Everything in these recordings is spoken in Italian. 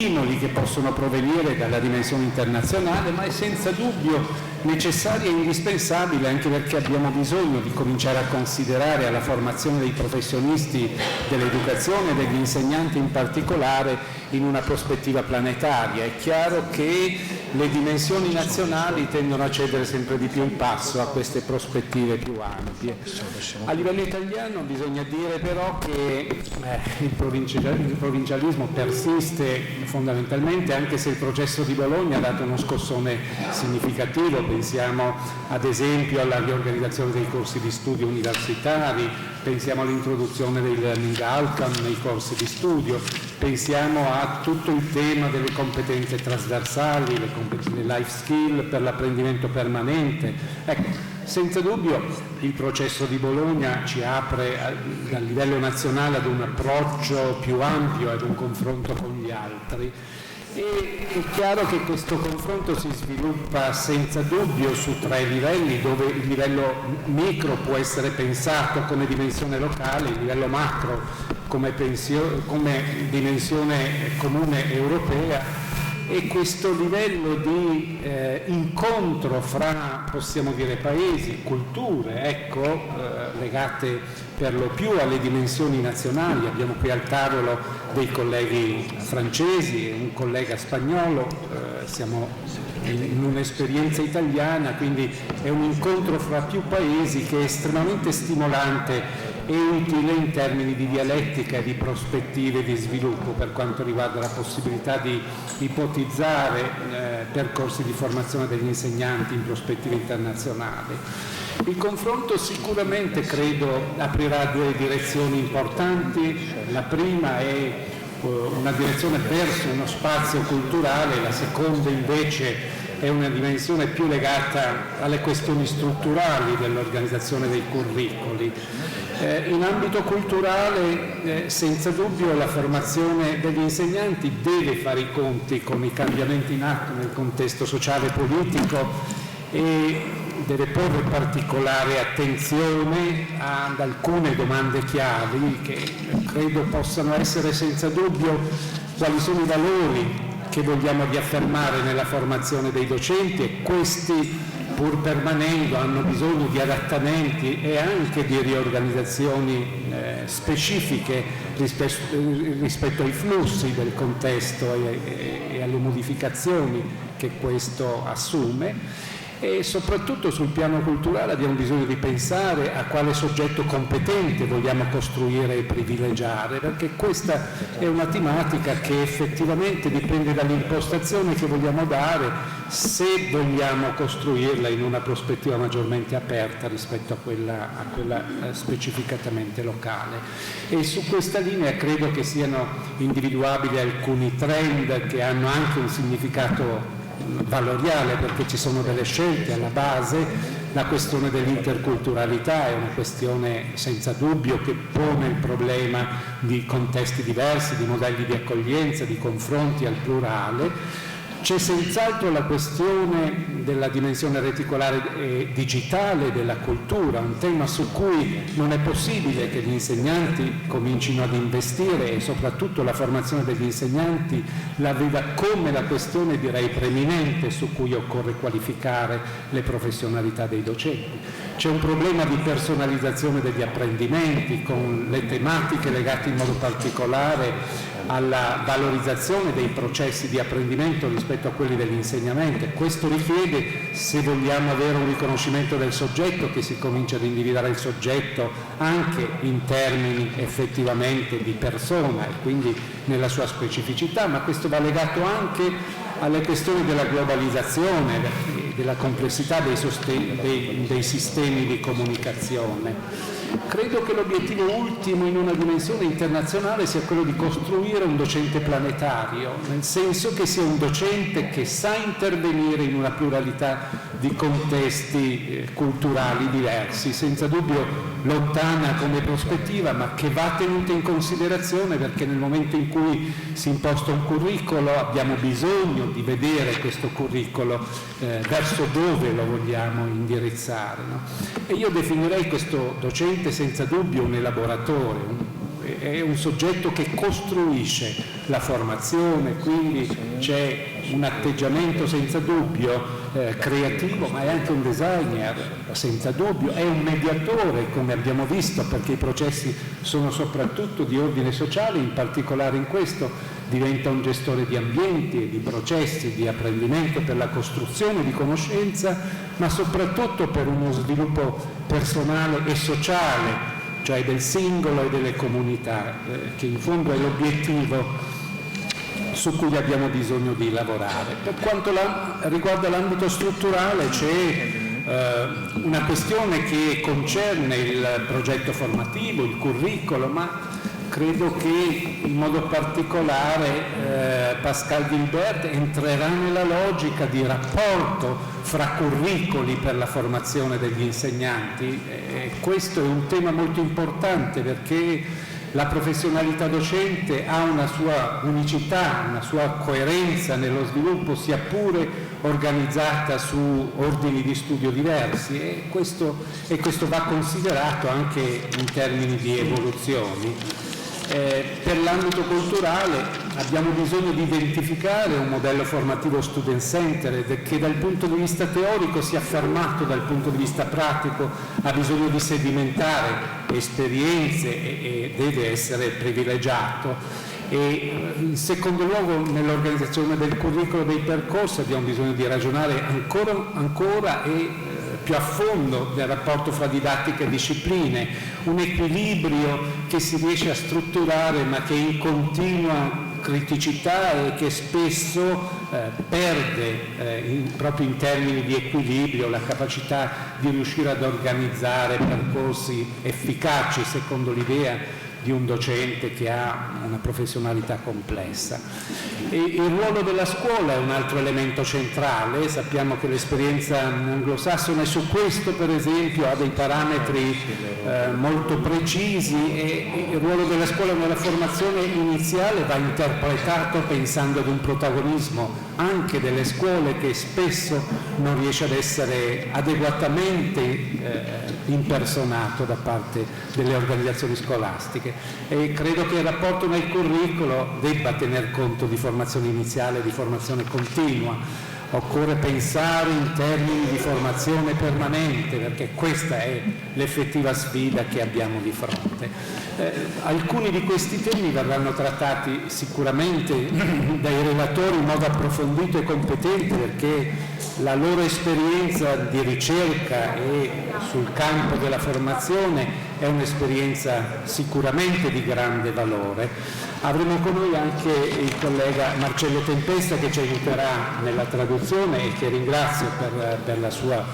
che possono provenire dalla dimensione internazionale, ma è senza dubbio necessaria e indispensabile anche perché abbiamo bisogno di cominciare a considerare alla formazione dei professionisti dell'educazione e degli insegnanti in particolare in una prospettiva planetaria. È chiaro che le dimensioni nazionali tendono a cedere sempre di più il passo a queste prospettive più ampie. A livello italiano bisogna dire però che il provincialismo persiste fondamentalmente, anche se il processo di Bologna ha dato uno scossone significativo. Pensiamo ad esempio alla riorganizzazione dei corsi di studio universitari, pensiamo all'introduzione dei learning outcome nei corsi di studio, pensiamo a tutto il tema delle competenze trasversali, le life skill per l'apprendimento permanente. Ecco, senza dubbio il processo di Bologna ci apre a livello nazionale ad un approccio più ampio, ad un confronto con gli altri. E è chiaro che questo confronto si sviluppa senza dubbio su 3 livelli, dove il livello micro può essere pensato come dimensione locale, il livello macro come dimensione comune europea, e questo livello di incontro fra, possiamo dire, paesi, culture, legate per lo più alle dimensioni nazionali. Abbiamo qui al tavolo dei colleghi francesi e un collega spagnolo, siamo in un'esperienza italiana, quindi è un incontro fra più paesi che è estremamente stimolante e utile in termini di dialettica e di prospettive di sviluppo per quanto riguarda la possibilità di ipotizzare percorsi di formazione degli insegnanti in prospettive internazionali. Il confronto sicuramente, credo, aprirà 2 direzioni importanti. La prima è una direzione verso uno spazio culturale, la seconda invece è una dimensione più legata alle questioni strutturali dell'organizzazione dei curricoli. In ambito culturale, senza dubbio, la formazione degli insegnanti deve fare i conti con i cambiamenti in atto nel contesto sociale e politico e deve porre particolare attenzione ad alcune domande chiavi che credo possano essere senza dubbio: quali sono i valori che vogliamo riaffermare nella formazione dei docenti, e questi, pur permanendo, hanno bisogno di adattamenti e anche di riorganizzazioni specifiche rispetto ai flussi del contesto e alle modificazioni che questo assume. E soprattutto sul piano culturale abbiamo bisogno di pensare a quale soggetto competente vogliamo costruire e privilegiare, perché questa è una tematica che effettivamente dipende dall'impostazione che vogliamo dare, se vogliamo costruirla in una prospettiva maggiormente aperta rispetto a quella specificatamente locale. E su questa linea credo che siano individuabili alcuni trend che hanno anche un significato valoriale, perché ci sono delle scelte alla base. La questione dell'interculturalità è una questione senza dubbio che pone il problema di contesti diversi, di modelli di accoglienza, di confronti al plurale. C'è senz'altro la questione della dimensione reticolare e digitale della cultura, un tema su cui non è possibile che gli insegnanti comincino ad investire, e soprattutto la formazione degli insegnanti la veda come la questione, direi, preminente su cui occorre qualificare le professionalità dei docenti. C'è un problema di personalizzazione degli apprendimenti, con le tematiche legate in modo particolare alla valorizzazione dei processi di apprendimento rispetto a quelli dell'insegnamento. Questo richiede, se vogliamo avere un riconoscimento del soggetto, che si comincia ad individuare il soggetto anche in termini effettivamente di persona e quindi nella sua specificità, ma questo va legato anche alle questioni della globalizzazione, della complessità dei sistemi di comunicazione. Credo che l'obiettivo ultimo in una dimensione internazionale sia quello di costruire un docente planetario, nel senso che sia un docente che sa intervenire in una pluralità di contesti culturali diversi, senza dubbio lontana come prospettiva, ma che va tenuta in considerazione, perché nel momento in cui si imposta un curricolo abbiamo bisogno di vedere questo curricolo verso dove lo vogliamo indirizzare, no? E io definirei questo docente senza dubbio un elaboratore, è un soggetto che costruisce la formazione, quindi c'è un atteggiamento senza dubbio creativo, ma è anche un designer senza dubbio, è un mediatore, come abbiamo visto, perché i processi sono soprattutto di ordine sociale, in particolare in questo diventa un gestore di ambienti e di processi di apprendimento per la costruzione di conoscenza, ma soprattutto per uno sviluppo personale e sociale, cioè del singolo e delle comunità, che in fondo è l'obiettivo su cui abbiamo bisogno di lavorare. Per quanto riguarda l'ambito strutturale c'è una questione che concerne il progetto formativo, il curriculum, ma credo che in modo particolare Pascal Gilbert entrerà nella logica di rapporto fra curricoli per la formazione degli insegnanti. Questo è un tema molto importante perché la professionalità docente ha una sua unicità, una sua coerenza nello sviluppo, sia pure organizzata su ordini di studio diversi, e questo va considerato anche in termini di evoluzioni. Per l'ambito culturale abbiamo bisogno di identificare un modello formativo student-centered che dal punto di vista teorico sia affermato, dal punto di vista pratico ha bisogno di sedimentare esperienze e deve essere privilegiato. E in secondo luogo nell'organizzazione del curriculum dei percorsi abbiamo bisogno di ragionare ancora e più a fondo del rapporto fra didattica e discipline, un equilibrio che si riesce a strutturare ma che è in continua criticità e che spesso perde proprio in termini di equilibrio la capacità di riuscire ad organizzare percorsi efficaci secondo l'idea di un docente che ha una professionalità complessa. E il ruolo della scuola è un altro elemento centrale. Sappiamo che l'esperienza anglosassone su questo, per esempio, ha dei parametri molto precisi, e il ruolo della scuola nella formazione iniziale va interpretato pensando ad un protagonismo anche delle scuole che spesso non riesce ad essere adeguatamente impersonato da parte delle organizzazioni scolastiche, e credo che il rapporto nel curricolo debba tener conto di formazione iniziale e di formazione continua. Occorre pensare in termini di formazione permanente, perché questa è l'effettiva sfida che abbiamo di fronte. Alcuni di questi temi verranno trattati sicuramente dai relatori in modo approfondito e competente, perché la loro esperienza di ricerca e sul campo della formazione è un'esperienza sicuramente di grande valore. Avremo con noi anche il collega Marcello Tempesta che ci aiuterà nella traduzione e che ringrazio per la sua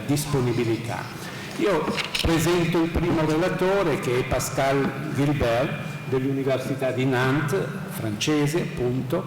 disponibilità. Io presento il primo relatore, che è Pascal Gilbert dell'Università di Nantes, francese appunto,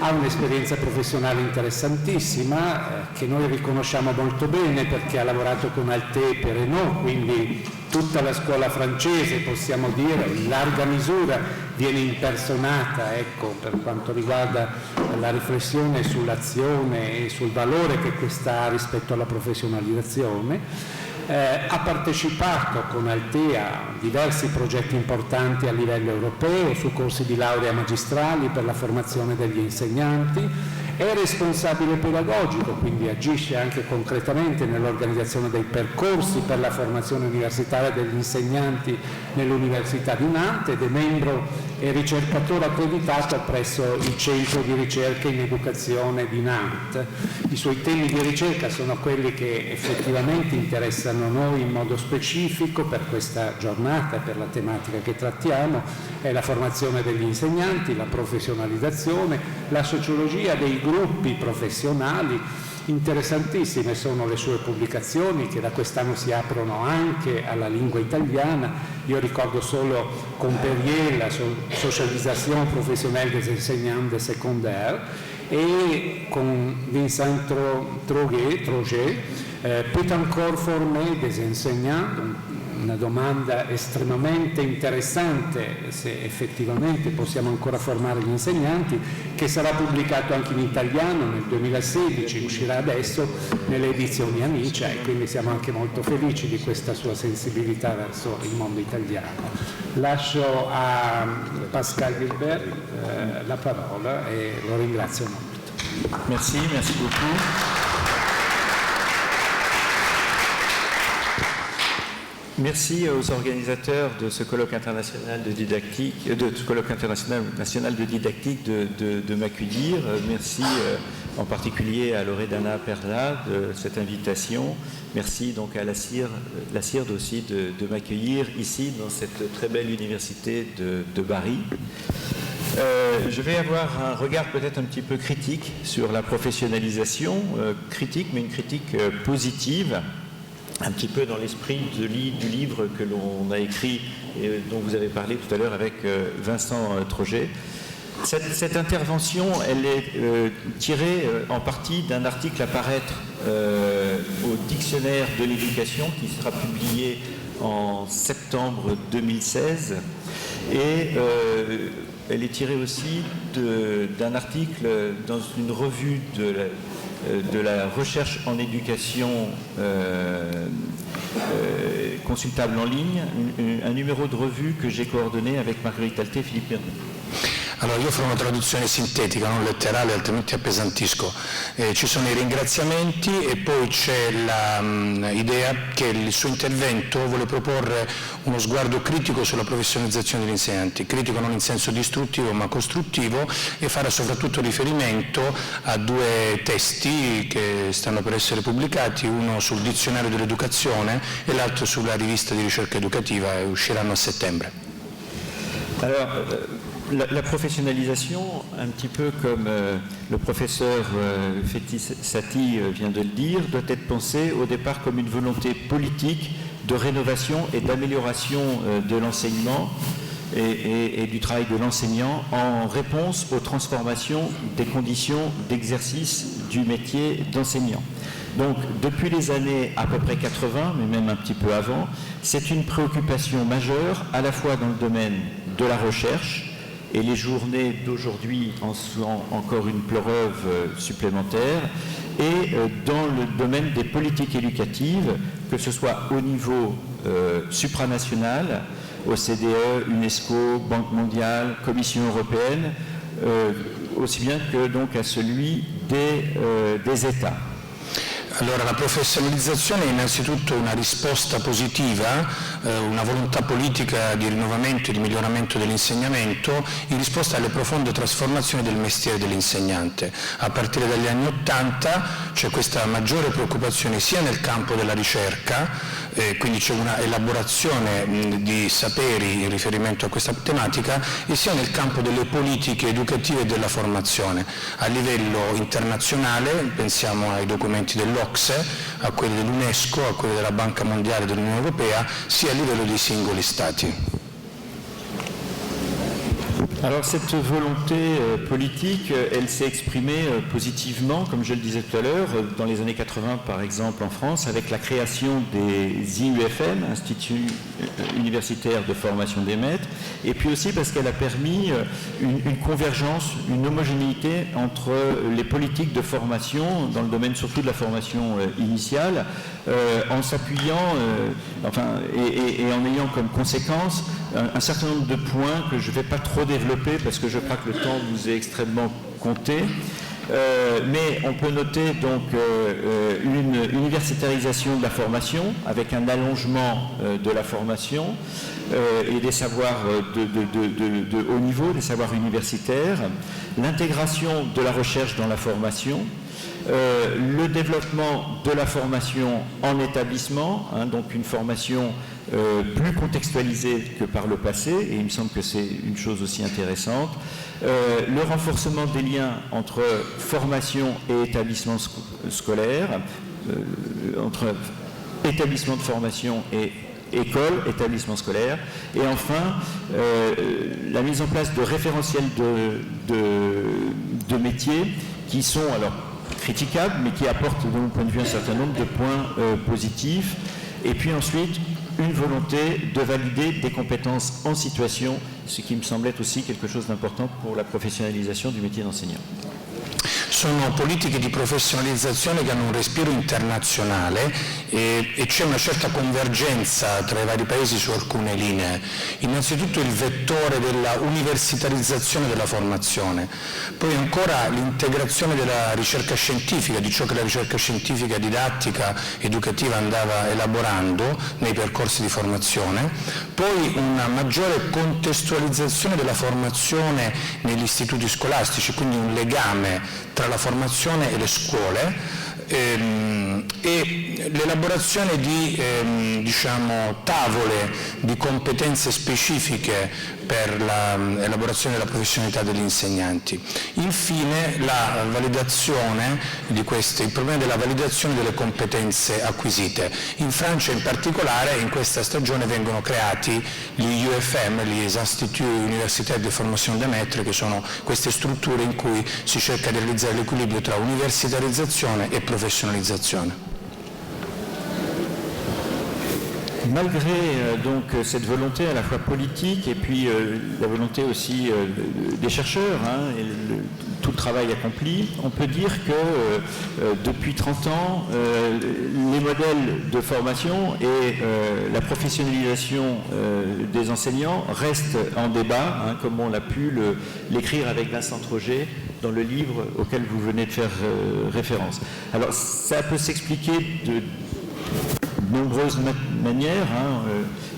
ha un'esperienza professionale interessantissima che noi riconosciamo molto bene perché ha lavorato con Alté e Perrenot, quindi tutta la scuola francese, possiamo dire, in larga misura viene impersonata, ecco, per quanto riguarda la riflessione sull'azione e sul valore che questa ha rispetto alla professionalizzazione. Ha partecipato con Alté a diversi progetti importanti a livello europeo su corsi di laurea magistrali per la formazione degli insegnanti, è responsabile pedagogico, quindi agisce anche concretamente nell'organizzazione dei percorsi per la formazione universitaria degli insegnanti nell'Università di Nantes ed è membro e ricercatore accreditato presso il Centro di ricerca in educazione di Nantes. I suoi temi di ricerca sono quelli che effettivamente interessano noi in modo specifico per questa giornata, per la tematica che trattiamo, è la formazione degli insegnanti, la professionalizzazione, la sociologia dei gruppi professionali. Interessantissime sono le sue pubblicazioni che da quest'anno si aprono anche alla lingua italiana. Io ricordo solo con Perrier la socialisation professionnelle des enseignants de secondaire e con Vincent Troget Peut encore former des enseignants, una domanda estremamente interessante, se effettivamente possiamo ancora formare gli insegnanti, che sarà pubblicato anche in italiano nel 2016, uscirà adesso nelle edizioni Amicia, e quindi siamo anche molto felici di questa sua sensibilità verso il mondo italiano. Lascio a Pascal Gilbert la parola e lo ringrazio molto. Merci beaucoup. Merci aux organisateurs de ce colloque international de didactique, national de didactique de m'accueillir. Merci en particulier à Loredana Perla de cette invitation. Merci donc à la CIRD aussi de m'accueillir ici dans cette très belle université de Bari. Je vais avoir un regard peut-être un petit peu critique sur la professionnalisation, critique mais une critique positive, un petit peu dans l'esprit du livre que l'on a écrit et dont vous avez parlé tout à l'heure avec Vincent Troget. Cette intervention, elle est tirée en partie d'un article à paraître au Dictionnaire de l'éducation qui sera publié en septembre 2016 et elle est tirée aussi d'un article dans une revue de la recherche en éducation consultable en ligne, un numéro de revue que j'ai coordonné avec Marguerite Alté et Philippe Bernou. Allora, io farò una traduzione sintetica, non letterale, altrimenti appesantisco. Ci sono i ringraziamenti e poi c'è l'idea che il suo intervento vuole proporre uno sguardo critico sulla professionalizzazione degli insegnanti, critico non in senso distruttivo ma costruttivo, e farà soprattutto riferimento a due testi che stanno per essere pubblicati, uno sul dizionario dell'educazione e l'altro sulla rivista di ricerca educativa, e usciranno a settembre. Alors, la professionnalisation, un petit peu comme le professeur Fethi Sati vient de le dire, doit être pensée au départ comme une volonté politique de rénovation et d'amélioration de l'enseignement et du travail de l'enseignant en réponse aux transformations des conditions d'exercice du métier d'enseignant. Donc, depuis les années à peu près 80, mais même un petit peu avant, c'est une préoccupation majeure, à la fois dans le domaine de la recherche, et les journées d'aujourd'hui en sont encore une preuve supplémentaire, et dans le domaine des politiques éducatives, que ce soit au niveau supranational, OCDE, UNESCO, Banque mondiale, Commission européenne, aussi bien que donc à celui des États. Allora, la professionalizzazione è innanzitutto una risposta positiva, una volontà politica di rinnovamento e di miglioramento dell'insegnamento in risposta alle profonde trasformazioni del mestiere dell'insegnante. A partire dagli anni '80 c'è questa maggiore preoccupazione sia nel campo della ricerca, quindi c'è una elaborazione di saperi in riferimento a questa tematica, e sia nel campo delle politiche educative e della formazione. A livello internazionale, pensiamo ai documenti dell'OCSE, a quelli dell'UNESCO, a quelli della Banca Mondiale e dell'Unione Europea, sia a livello dei singoli Stati. Alors cette volonté politique, elle s'est exprimée positivement, comme je le disais tout à l'heure, dans les années 80 par exemple en France, avec la création des IUFM, Instituts universitaires de formation des maîtres, et puis aussi parce qu'elle a permis une convergence, une homogénéité entre les politiques de formation, dans le domaine surtout de la formation initiale, en s'appuyant, et en ayant comme conséquence un certain nombre de points que je ne vais pas trop développer parce que je crois que le temps nous est extrêmement compté. Mais on peut noter donc une universitarisation de la formation avec un allongement de la formation et des savoirs de haut niveau, des savoirs universitaires, l'intégration de la recherche dans la formation, le développement de la formation en établissement, donc une formation plus contextualisée que par le passé, et il me semble que c'est une chose aussi intéressante, le renforcement des liens entre formation et établissement scolaire, entre établissement de formation et école, établissement scolaire, et enfin la mise en place de référentiels de métiers qui sont alors critiquables, mais qui apportent de mon point de vue un certain nombre de points positifs. Et puis ensuite, une volonté de valider des compétences en situation, ce qui me semble être aussi quelque chose d'important pour la professionnalisation du métier d'enseignant. Sono politiche di professionalizzazione che hanno un respiro internazionale e c'è una certa convergenza tra i vari paesi su alcune linee. Innanzitutto il vettore della universitarizzazione della formazione, poi ancora l'integrazione della ricerca scientifica, di ciò che la ricerca scientifica didattica educativa andava elaborando nei percorsi di formazione, poi una maggiore contestualizzazione della formazione negli istituti scolastici, quindi un legame tra la formazione e le scuole e l'elaborazione di tavole di competenze specifiche per l'elaborazione della professionalità degli insegnanti. Infine la validazione il problema della validazione delle competenze acquisite. In Francia in particolare in questa stagione vengono creati gli UFM, gli Instituts Universitaires de Formation des Maîtres, che sono queste strutture in cui si cerca di realizzare l'equilibrio tra universitarizzazione e professionalizzazione. Malgré donc cette volonté à la fois politique et puis la volonté aussi des chercheurs et tout le travail accompli, on peut dire que depuis 30 ans, les modèles de formation et la professionnalisation des enseignants restent en débat, comme on a pu l'écrire avec Vincent Troget dans le livre auquel vous venez de faire référence. Alors ça peut s'expliquer de nombreuses manières,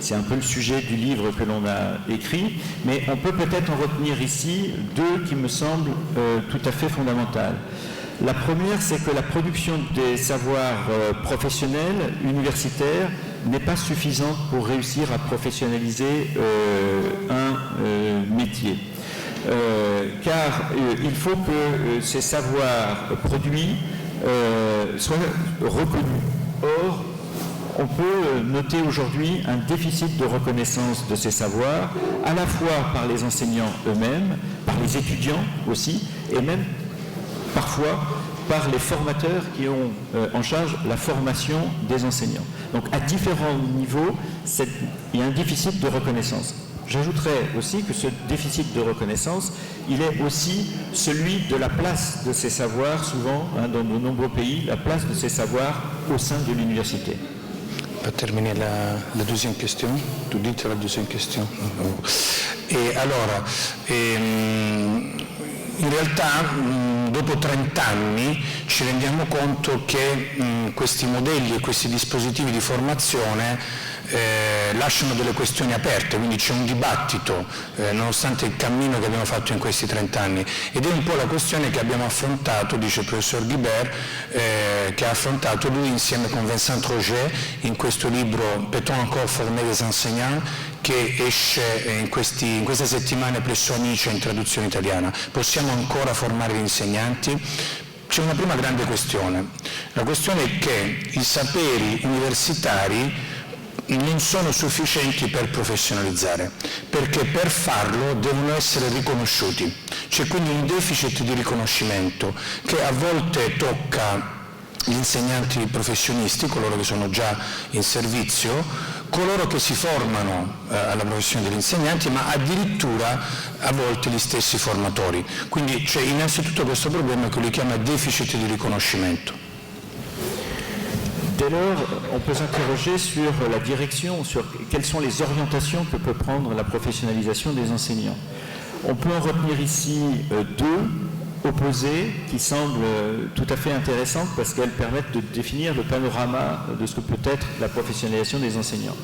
c'est un peu le sujet du livre que l'on a écrit, mais on peut peut-être en retenir ici deux qui me semblent tout à fait fondamentales. La première, c'est que la production des savoirs professionnels, universitaires, n'est pas suffisante pour réussir à professionnaliser un métier. Car il faut que ces savoirs produits soient reconnus. Or, on peut noter aujourd'hui un déficit de reconnaissance de ces savoirs, à la fois par les enseignants eux-mêmes, par les étudiants aussi, et même parfois par les formateurs qui ont en charge la formation des enseignants. Donc à différents niveaux, il y a un déficit de reconnaissance. J'ajouterais aussi que ce déficit de reconnaissance, il est aussi celui de la place de ces savoirs, souvent dans de nombreux pays, la place de ces savoirs au sein de l'université. Per terminare la deuxième question, tu dites la deuxième question. E allora, in realtà dopo 30 anni ci rendiamo conto che questi modelli e questi dispositivi di formazione lasciano delle questioni aperte, quindi c'è un dibattito nonostante il cammino che abbiamo fatto in questi 30 anni, ed è un po' la questione che abbiamo affrontato, dice il professor Guibert, che ha affrontato lui insieme con Vincent Troget in questo libro Peut-on encore former des enseignants, che esce in queste settimane presso Amici in traduzione italiana. Possiamo ancora formare gli insegnanti? C'è una prima grande questione. La questione è che i saperi universitari non sono sufficienti per professionalizzare, perché per farlo devono essere riconosciuti. C'è quindi un deficit di riconoscimento che a volte tocca gli insegnanti professionisti, coloro che sono già in servizio, coloro che si formano alla professione degli insegnanti, ma addirittura a volte gli stessi formatori. Quindi c'è innanzitutto questo problema che lui chiama deficit di riconoscimento. Dès lors, on peut s'interroger sur la direction, sur quelles sont les orientations que peut prendre la professionnalisation des enseignants. On peut en retenir ici deux opposées qui semblent tout à fait intéressantes parce qu'elles permettent de définir le panorama de ce que peut être la professionnalisation des enseignants.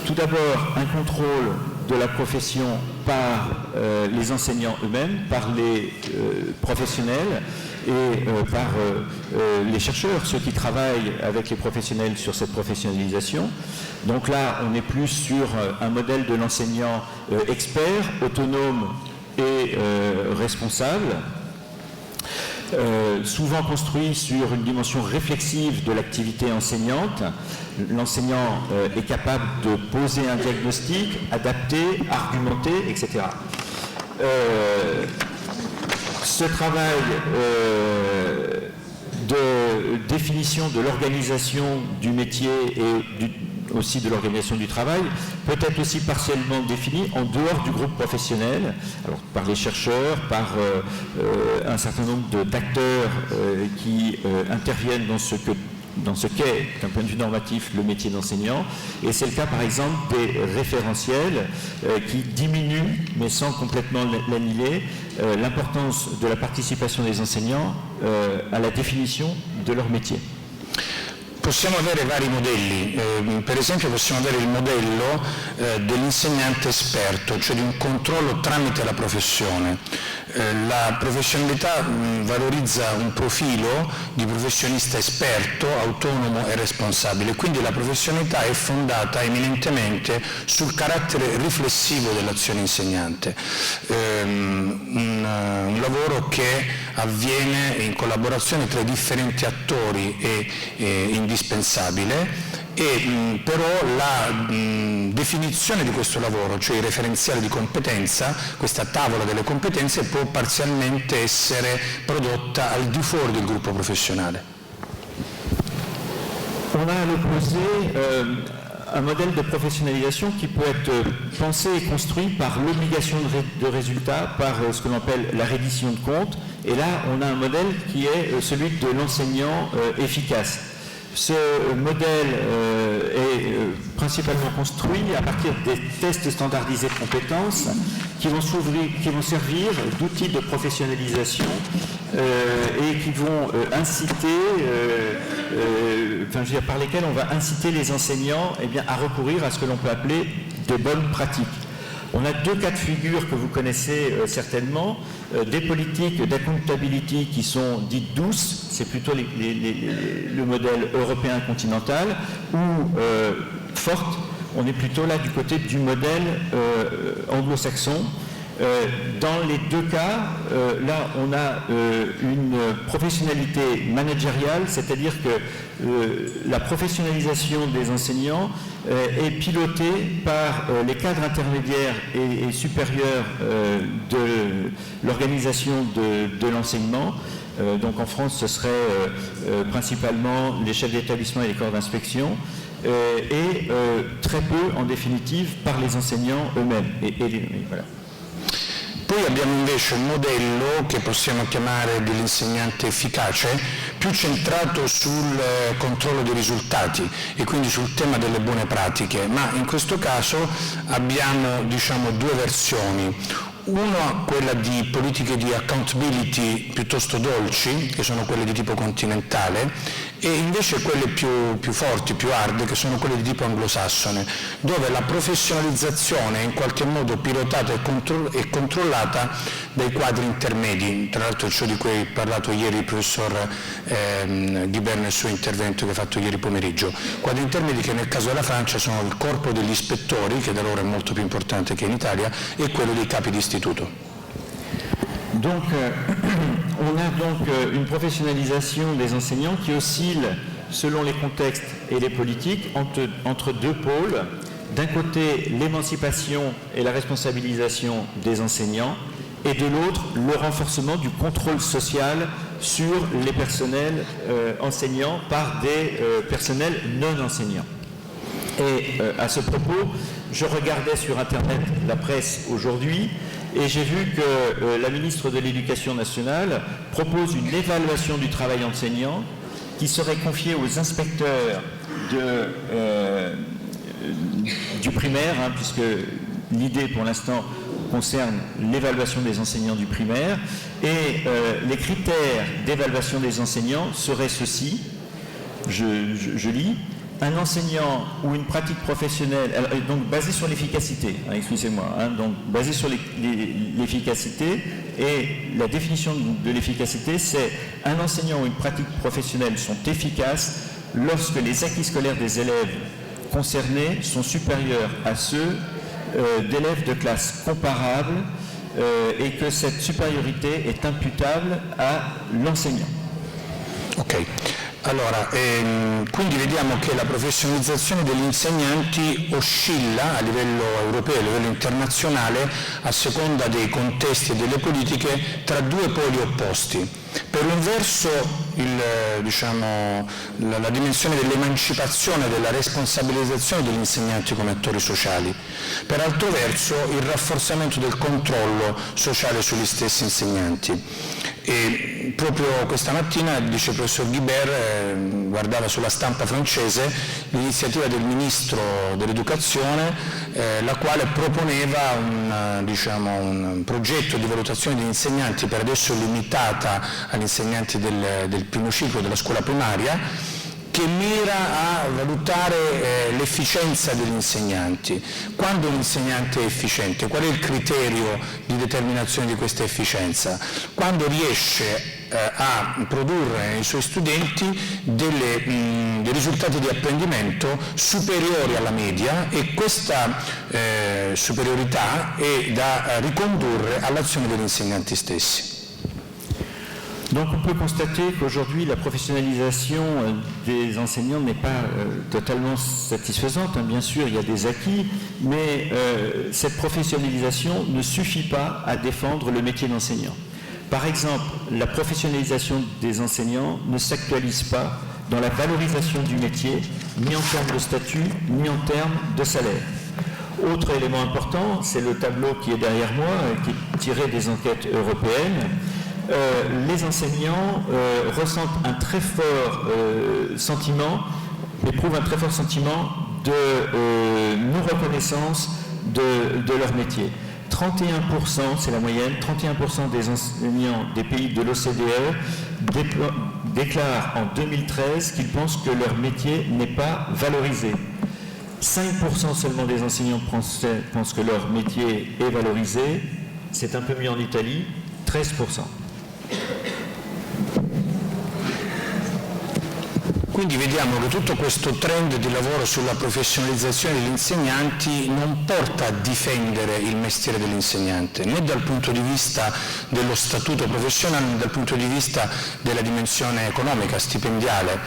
Tout d'abord, un contrôle de la profession par les enseignants eux-mêmes, par les professionnels et par les chercheurs, ceux qui travaillent avec les professionnels sur cette professionnalisation. Donc là, on est plus sur un modèle de l'enseignant expert, autonome et responsable, souvent construit sur une dimension réflexive de l'activité enseignante. L'enseignant est capable de poser un diagnostic, adapter, argumenter, etc. Ce travail de définition de l'organisation du métier et aussi de l'organisation du travail, peut être aussi partiellement définie en dehors du groupe professionnel, alors par les chercheurs, par un certain nombre d'acteurs qui interviennent dans ce qu'est, d'un point de vue normatif, le métier d'enseignant. Et c'est le cas, par exemple, des référentiels qui diminuent, mais sans complètement l'annihiler, l'importance de la participation des enseignants à la définition de leur métier. Possiamo avere vari modelli, per esempio possiamo avere il modello dell'insegnante esperto, cioè di un controllo tramite la professione. La professionalità valorizza un profilo di professionista esperto, autonomo e responsabile, quindi la professionalità è fondata eminentemente sul carattere riflessivo dell'azione insegnante, un lavoro che avviene in collaborazione tra i differenti attori è indispensabile. Però la definizione di questo lavoro, cioè il referenziale di competenza, questa tavola delle competenze, può parzialmente essere prodotta al di fuori del gruppo professionale. On a à l'opposé un modèle de professionnalisation qui peut être pensé et construit par l'obligation de résultat, par ce que l'on appelle la reddition de comptes. Et là, on a un modèle qui est celui de l'enseignant efficace. Ce modèle est principalement construit à partir des tests standardisés de compétences qui vont servir d'outils de professionnalisation et qui vont inciter, par lesquels on va inciter les enseignants à recourir à ce que l'on peut appeler des bonnes pratiques. On a deux cas de figure que vous connaissez certainement, des politiques d'accountability qui sont dites douces, c'est plutôt le modèle européen continental, ou fortes, on est plutôt là du côté du modèle anglo-saxon. Dans les deux cas, là on a une professionnalité managériale, c'est-à-dire que la professionnalisation des enseignants est pilotée par les cadres intermédiaires et supérieurs de l'organisation de l'enseignement. Donc en France, ce serait principalement les chefs d'établissement et les corps d'inspection, et très peu, en définitive, par les enseignants eux-mêmes. Voilà. Poi abbiamo invece un modello che possiamo chiamare dell'insegnante efficace, più centrato sul controllo dei risultati e quindi sul tema delle buone pratiche, ma in questo caso abbiamo due versioni. Una, quella di politiche di accountability piuttosto dolci, che sono quelle di tipo continentale, e invece quelle più forti, più hard, che sono quelle di tipo anglosassone, dove la professionalizzazione è in qualche modo pilotata e controllata dai quadri intermedi, tra l'altro ciò di cui ha parlato ieri il professor Guibert nel suo intervento che ha fatto ieri pomeriggio. Quadri intermedi che nel caso della Francia sono il corpo degli ispettori, che da loro è molto più importante che in Italia, e quello dei capi di istituto. Donc, on a donc une professionnalisation des enseignants qui oscille selon les contextes et les politiques entre deux pôles. D'un côté, l'émancipation et la responsabilisation des enseignants, et de l'autre, le renforcement du contrôle social sur les personnels enseignants par des personnels non enseignants. Et à ce propos, je regardais sur Internet la presse aujourd'hui et j'ai vu que la ministre de l'Éducation nationale propose une évaluation du travail enseignant qui serait confiée aux inspecteurs du primaire, puisque l'idée pour l'instant concerne l'évaluation des enseignants du primaire, et les critères d'évaluation des enseignants seraient ceux-ci, je lis: un enseignant ou une pratique professionnelle, donc basée sur l'efficacité, excusez-moi, donc basée sur l'efficacité, et la définition de l'efficacité, c'est un enseignant ou une pratique professionnelle sont efficaces lorsque les acquis scolaires des élèves concernés sont supérieurs à ceux d'élèves de classes comparables et que cette supériorité est imputable à l'enseignant. Ok. Allora, quindi vediamo che la professionalizzazione degli insegnanti oscilla a livello europeo, a livello internazionale, a seconda dei contesti e delle politiche, tra due poli opposti. Per un verso la dimensione dell'emancipazione, della responsabilizzazione degli insegnanti come attori sociali, per altro verso il rafforzamento del controllo sociale sugli stessi insegnanti. E proprio questa mattina, dice il professor Guibert, guardava sulla stampa francese l'iniziativa del ministro dell'Educazione, la quale proponeva un progetto di valutazione degli insegnanti, per adesso limitata agli insegnanti del primo ciclo della scuola primaria, che mira a valutare l'efficienza degli insegnanti. Quando un insegnante è efficiente? Qual è il criterio di determinazione di questa efficienza? Quando riesce a produrre nei suoi studenti dei risultati di apprendimento superiori alla media, e questa superiorità è da ricondurre all'azione degli insegnanti stessi. Donc on peut constater qu'aujourd'hui la professionnalisation des enseignants n'est pas totalement satisfaisante. Bien sûr, il y a des acquis, mais cette professionnalisation ne suffit pas à défendre le métier d'enseignant. Par exemple, la professionnalisation des enseignants ne s'actualise pas dans la valorisation du métier, ni en termes de statut, ni en termes de salaire. Autre élément important, c'est le tableau qui est derrière moi, qui est tiré des enquêtes européennes. Les enseignants ressentent un très fort sentiment, éprouvent un très fort sentiment de non-reconnaissance de leur métier. 31%, c'est la moyenne, 31% des enseignants des pays de l'OCDE déclarent en 2013 qu'ils pensent que leur métier n'est pas valorisé. 5% seulement des enseignants français pensent que leur métier est valorisé. C'est un peu mieux en Italie, 13%. Quindi vediamo che tutto questo trend di lavoro sulla professionalizzazione degli insegnanti non porta a difendere il mestiere dell'insegnante, né dal punto di vista dello statuto professionale, né dal punto di vista della dimensione economica, stipendiale.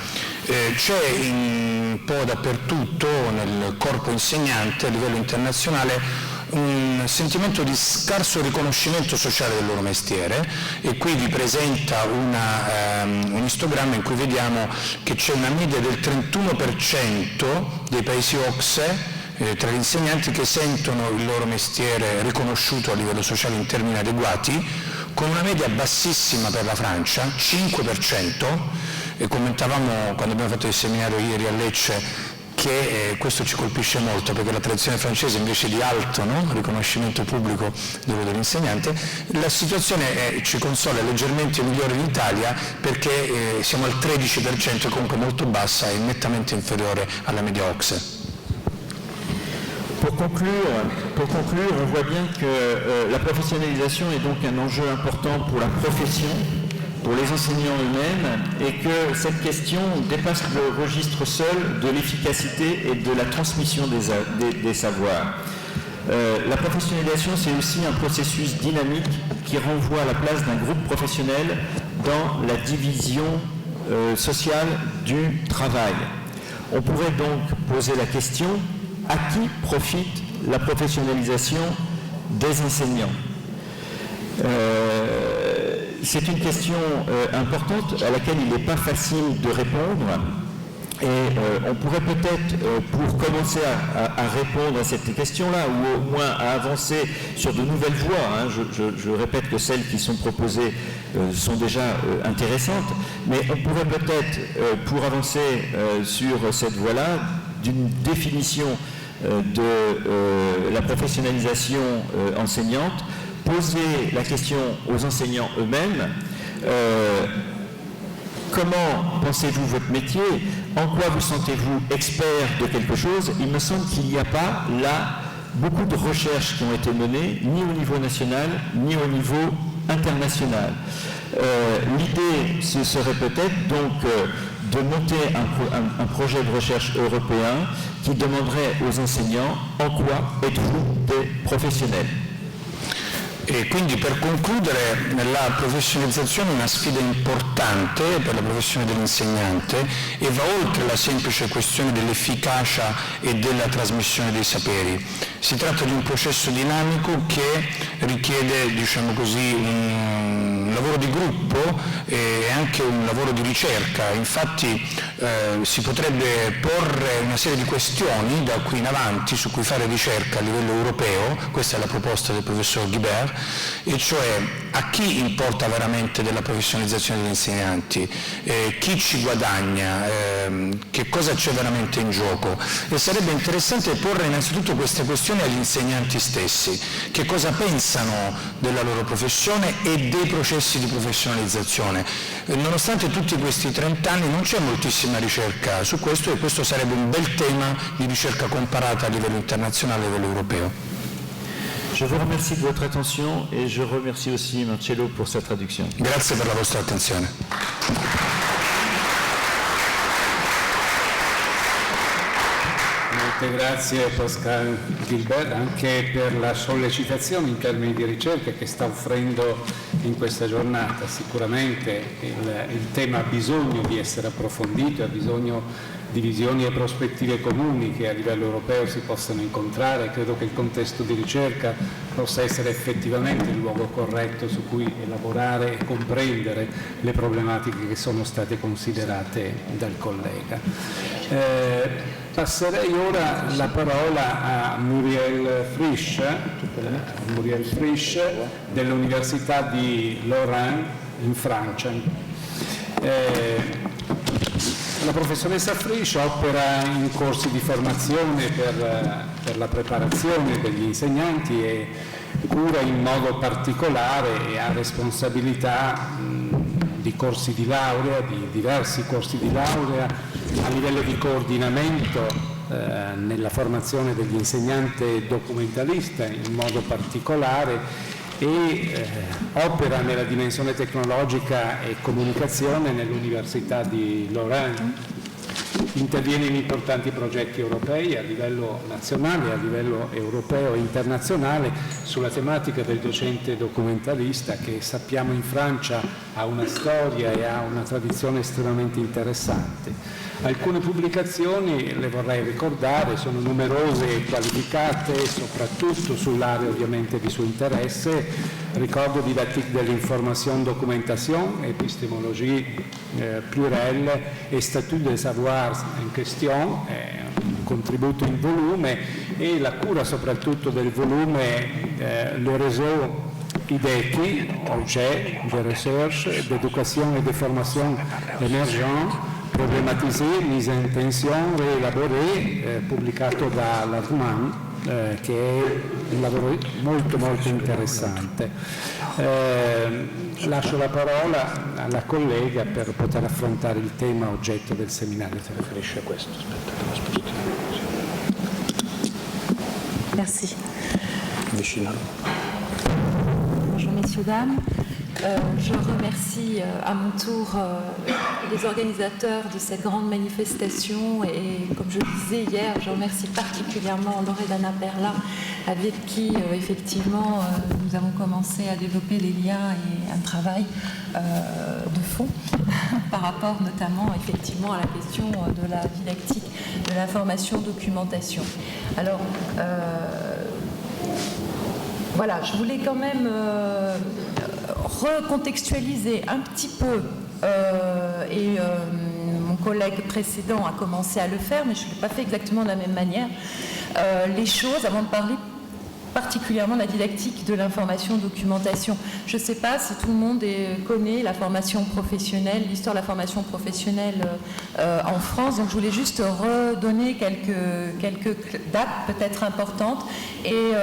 C'è un po' dappertutto nel corpo insegnante a livello internazionale un sentimento di scarso riconoscimento sociale del loro mestiere, e qui vi presenta un istogramma in cui vediamo che c'è una media del 31% dei paesi OCSE tra gli insegnanti che sentono il loro mestiere riconosciuto a livello sociale in termini adeguati, con una media bassissima per la Francia, 5%, e commentavamo quando abbiamo fatto il seminario ieri a Lecce che questo ci colpisce molto, perché la tradizione francese invece di alto riconoscimento pubblico dell'insegnante, la situazione ci consola, leggermente migliore in Italia, perché siamo al 13%, comunque molto bassa e nettamente inferiore alla media OCSE. Pour conclure, on voit bien que la professionnalisation est donc un enjeu important pour la profession, pour les enseignants eux-mêmes, et que cette question dépasse le registre seul de l'efficacité et de la transmission des savoirs. La professionnalisation, c'est aussi un processus dynamique qui renvoie à la place d'un groupe professionnel dans la division sociale du travail. On pourrait donc poser la question: à qui profite la professionnalisation des enseignants? C'est une question importante à laquelle il n'est pas facile de répondre, et on pourrait peut-être, pour commencer à répondre à cette question-là, ou au moins à avancer sur de nouvelles voies, je répète que celles qui sont proposées sont déjà intéressantes, mais on pourrait peut-être, pour avancer sur cette voie-là, d'une définition de la professionnalisation enseignante, poser la question aux enseignants eux-mêmes. Comment pensez-vous votre métier? En quoi vous sentez-vous expert de quelque chose? Il me semble qu'il n'y a pas là beaucoup de recherches qui ont été menées, ni au niveau national, ni au niveau international. L'idée, ce serait peut-être donc de monter un projet de recherche européen qui demanderait aux enseignants: en quoi êtes-vous des professionnels? E quindi, per concludere, la professionalizzazione è una sfida importante per la professione dell'insegnante e va oltre la semplice questione dell'efficacia e della trasmissione dei saperi. Si tratta di un processo dinamico che richiede, diciamo così, un lavoro di gruppo e anche un lavoro di ricerca. Infatti si potrebbe porre una serie di questioni da qui in avanti su cui fare ricerca a livello europeo, questa è la proposta del professor Guibert, e cioè a chi importa veramente della professionalizzazione degli insegnanti, chi ci guadagna, che cosa c'è veramente in gioco, e sarebbe interessante porre innanzitutto queste questioni agli insegnanti stessi, che cosa pensano della loro professione e dei processi di professionalizzazione. Nonostante tutti questi 30 anni non c'è moltissima ricerca su questo, e questo sarebbe un bel tema di ricerca comparata a livello internazionale e a livello europeo. Je vous remercie de votre attention et je remercie aussi Marcello pour sa traduction. Grazie per la vostra attenzione. Molte grazie Pascal Guibert anche per la sollecitazione in termini di ricerca che sta offrendo in questa giornata. Sicuramente il tema ha bisogno di essere approfondito, ha bisogno di visioni e prospettive comuni che a livello europeo si possano incontrare. Credo che il contesto di ricerca possa essere effettivamente il luogo corretto su cui elaborare e comprendere le problematiche che sono state considerate dal collega. Passerei ora la parola a Muriel Frisch dell'Università di Lorraine in Francia. La professoressa Frisch opera in corsi di formazione per la preparazione degli insegnanti e cura in modo particolare e ha responsabilità di corsi di laurea, di diversi corsi di laurea a livello di coordinamento nella formazione degli insegnanti documentalista in modo particolare e opera nella dimensione tecnologica e comunicazione nell'Università di Lorraine. Interviene in importanti progetti europei a livello nazionale, a livello europeo e internazionale sulla tematica del docente documentalista che sappiamo in Francia ha una storia e ha una tradizione estremamente interessante. Alcune pubblicazioni, le vorrei ricordare, sono numerose e qualificate, soprattutto sull'area ovviamente di suo interesse. Ricordo Didactique de l'information documentation, Epistémologie plurielle e Statut des savoirs en question, un contributo in volume, e la cura soprattutto del volume Le réseau IDECI, Objet de recherche, d'éducation et de formation émergente, problématisé, mise in tension, réélaboré, pubblicato da Larman, che è un lavoro molto interessante. Lascio la parola alla collega per poter affrontare il tema oggetto del seminario. Si riferisce a questo. Merci. Vicino. Bonjour messieurs, dames. Je remercie à mon tour les organisateurs de cette grande manifestation et comme je le disais hier, je remercie particulièrement Loredana Perla avec qui effectivement nous avons commencé à développer les liens et un travail de fond par rapport notamment effectivement à la question de la didactique de l'information-documentation. Alors voilà, je voulais quand même recontextualiser un petit peu, et mon collègue précédent a commencé à le faire, mais je ne l'ai pas fait exactement de la même manière, les choses avant de parler particulièrement de la didactique de l'information-documentation. Je ne sais pas si tout le monde connaît la formation professionnelle, l'histoire de la formation professionnelle en France, donc je voulais juste redonner quelques dates peut-être importantes et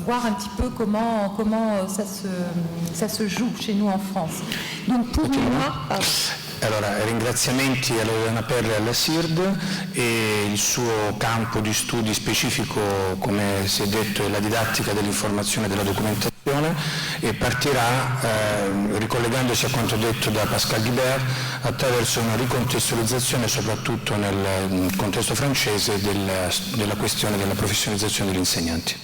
voir un petit peu comment ça se joue chez nous en France. Donc pour moi... Allora, ringraziamenti a Loredana Perla e alla SIRD, e il suo campo di studi specifico, come si è detto, è la didattica dell'informazione e della documentazione, e partirà ricollegandosi a quanto detto da Pascal Guibert attraverso una ricontestualizzazione soprattutto nel contesto francese della questione della professionalizzazione degli insegnanti.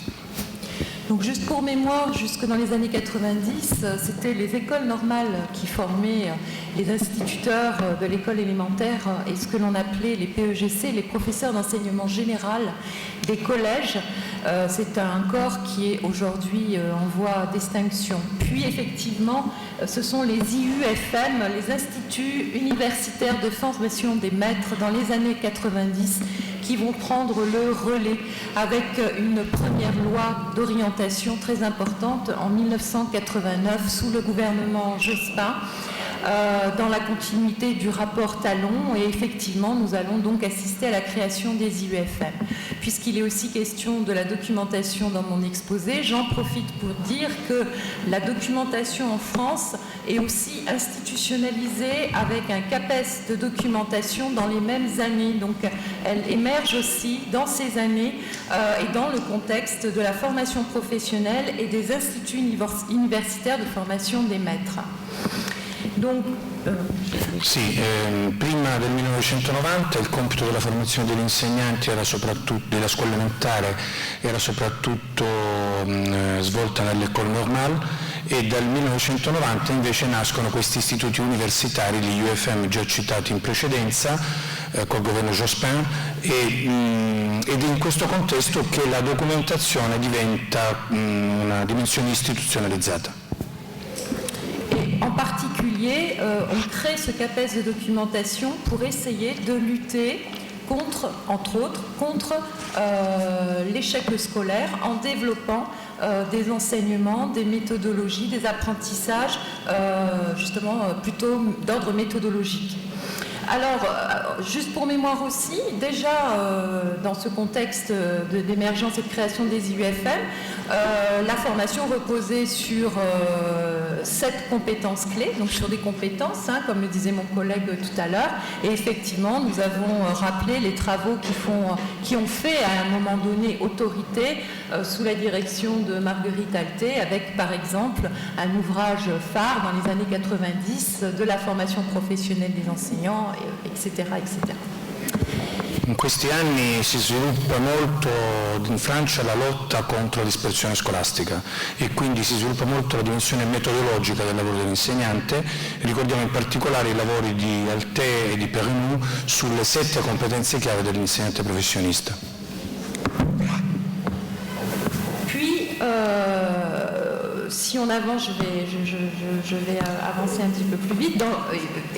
Donc juste pour mémoire, jusque dans les années 90, c'était les écoles normales qui formaient les instituteurs de l'école élémentaire et ce que l'on appelait les PEGC, les professeurs d'enseignement général des collèges. C'est un corps qui est aujourd'hui en voie d'extinction. Puis effectivement, ce sont les IUFM, les instituts universitaires de formation des maîtres dans les années 90 qui vont prendre le relais avec une première loi d'orientation très importante en 1989 sous le gouvernement Jospin. Dans la continuité du rapport Talon, et effectivement nous allons donc assister à la création des IUFM. Puisqu'il est aussi question de la documentation dans mon exposé, j'en profite pour dire que la documentation en France est aussi institutionnalisée avec un CAPES de documentation dans les mêmes années. Donc elle émerge aussi dans ces années et dans le contexte de la formation professionnelle et des instituts universitaires de formation des maîtres. Donc, sì, prima del 1990 il compito della formazione degli insegnanti era soprattutto, della scuola elementare era soprattutto svolta nell'école normale, e dal 1990 invece nascono questi istituti universitari, gli UFM già citati in precedenza, col governo Jospin, ed è in questo contesto che la documentazione diventa una dimensione istituzionalizzata. En particulier, on crée ce CAPES de documentation pour essayer de lutter contre, entre autres, contre l'échec scolaire en développant des enseignements, des méthodologies, des apprentissages, justement plutôt d'ordre méthodologique. Alors, juste pour mémoire aussi, déjà dans ce contexte d'émergence et de création des IUFM, la formation reposait sur 7 compétences clés, donc sur des compétences, comme le disait mon collègue tout à l'heure, et effectivement nous avons rappelé les travaux qui ont fait à un moment donné autorité sous la direction de Marguerite Alté, avec par exemple un ouvrage phare dans les années 90 de la formation professionnelle des enseignants, etc., etc. In questi anni si sviluppa molto in Francia la lotta contro la dispersione scolastica e quindi si sviluppa molto la dimensione metodologica del lavoro dell'insegnante. Ricordiamo in particolare i lavori di Alté e di Perrineau sulle 7 competenze chiave dell'insegnante professionista. Puis, si on avance, je vais avancer un petit peu plus vite.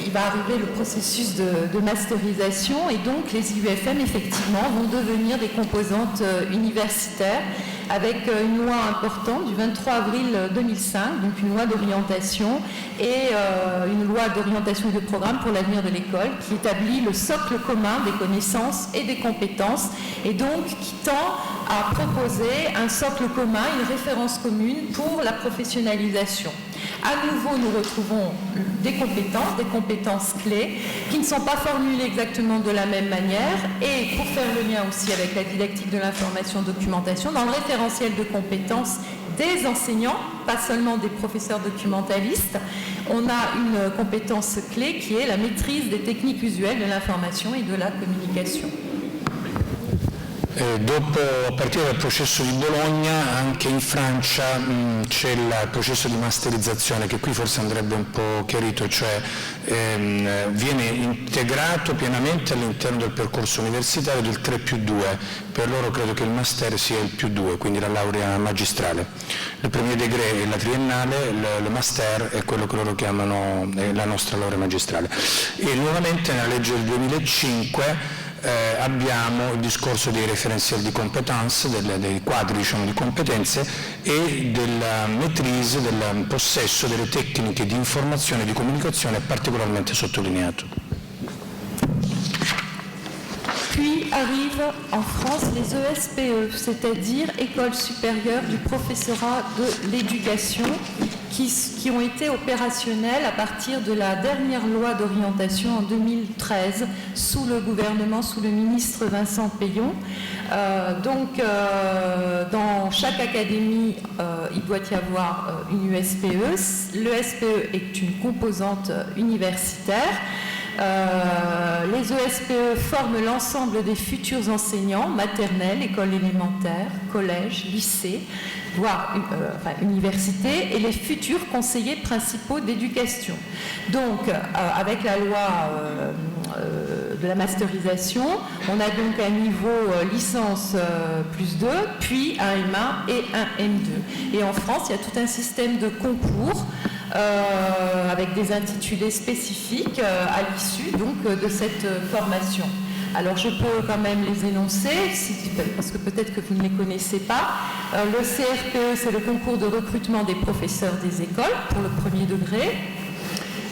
Il va arriver le processus de masterisation et donc les IUFM effectivement vont devenir des composantes universitaires avec une loi importante du 23 avril 2005, donc une loi d'orientation et une loi d'orientation et de programme pour l'avenir de l'école qui établit le socle commun des connaissances et des compétences et donc qui tend à proposer un socle commun, une référence commune pour la professionnalisation. À nouveau, nous retrouvons des compétences clés qui ne sont pas formulées exactement de la même manière et pour faire le lien aussi avec la didactique de l'information documentation, dans le référentiel de compétences des enseignants, pas seulement des professeurs documentalistes, on a une compétence clé qui est la maîtrise des techniques usuelles de l'information et de la communication. Dopo, a partire dal processo di Bologna, anche in Francia c'è il processo di masterizzazione che qui forse andrebbe un po' chiarito, cioè viene integrato pienamente all'interno del percorso universitario del 3+2. Per loro credo che il master sia il +2, quindi la laurea magistrale. Le premier degré è la triennale, il master è quello che loro chiamano la nostra laurea magistrale. E nuovamente nella legge del 2005 abbiamo il discorso dei referenziali di competenze, dei quadri di competenze e della maîtrise, del possesso delle tecniche di informazione e di comunicazione particolarmente sottolineato. Puis arrivent en France les ESPE, c'est-à-dire École supérieure du professorat de l'éducation, qui ont été opérationnelles à partir de la dernière loi d'orientation en 2013 sous le gouvernement, sous le ministre Vincent Peillon. Dans chaque académie, il doit y avoir une USPE. L'ESPE est une composante universitaire. Les ESPE forment l'ensemble des futurs enseignants, maternelle, école élémentaire, collège, lycée, voire université, et les futurs conseillers principaux d'éducation. Donc, avec la loi de la masterisation, on a donc un niveau licence plus 2, puis un M1 et un M2. Et en France, il y a tout un système de concours avec des intitulés spécifiques à l'issue donc de cette formation. Alors je peux quand même les énoncer, parce que peut-être que vous ne les connaissez pas. Le CRPE, c'est le concours de recrutement des professeurs des écoles pour le premier degré.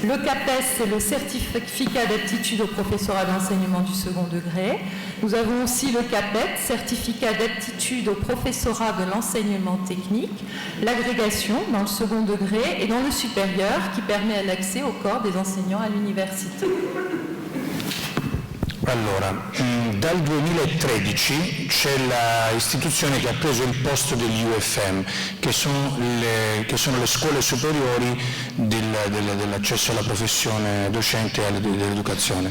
Le CAPES, c'est le certificat d'aptitude au professorat d'enseignement du second degré. Nous avons aussi le CAPET, certificat d'aptitude au professorat de l'enseignement technique, l'agrégation dans le second degré et dans le supérieur qui permet un accès au corps des enseignants à l'université. Allora, dal 2013 c'è l'istituzione che ha preso il posto degli UFM, che sono le scuole superiori dell'accesso alla professione docente e dell'educazione.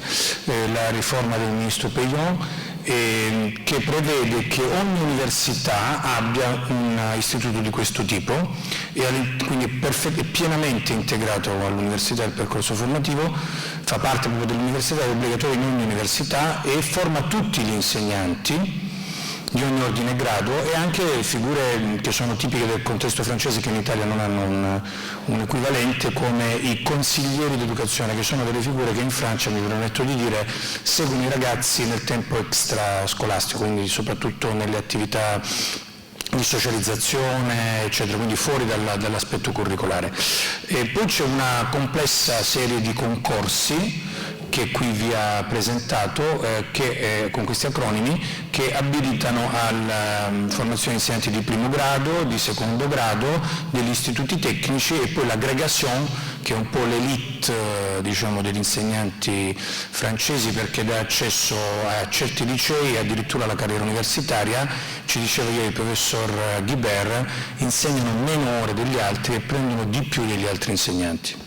La riforma del ministro Peillon che prevede che ogni università abbia un istituto di questo tipo e quindi è pienamente integrato all'università il percorso formativo, fa parte proprio dell'università, è obbligatorio in ogni università e forma tutti gli insegnanti di ogni ordine e grado e anche figure che sono tipiche del contesto francese che in Italia non hanno un equivalente, come i consiglieri d'educazione, che sono delle figure che in Francia, mi permetto di dire, seguono i ragazzi nel tempo extrascolastico, quindi soprattutto nelle attività di socializzazione, eccetera, quindi fuori dall'aspetto curricolare. E poi c'è una complessa serie di concorsi che qui vi ha presentato, con questi acronimi, che abilitano alla formazione di insegnanti di primo grado, di secondo grado, degli istituti tecnici e poi l'aggregation, che è un po' l'elite diciamo, degli insegnanti francesi perché dà accesso a certi licei e addirittura alla carriera universitaria. Ci diceva ieri il professor Guibert, insegnano meno ore degli altri e prendono di più degli altri insegnanti.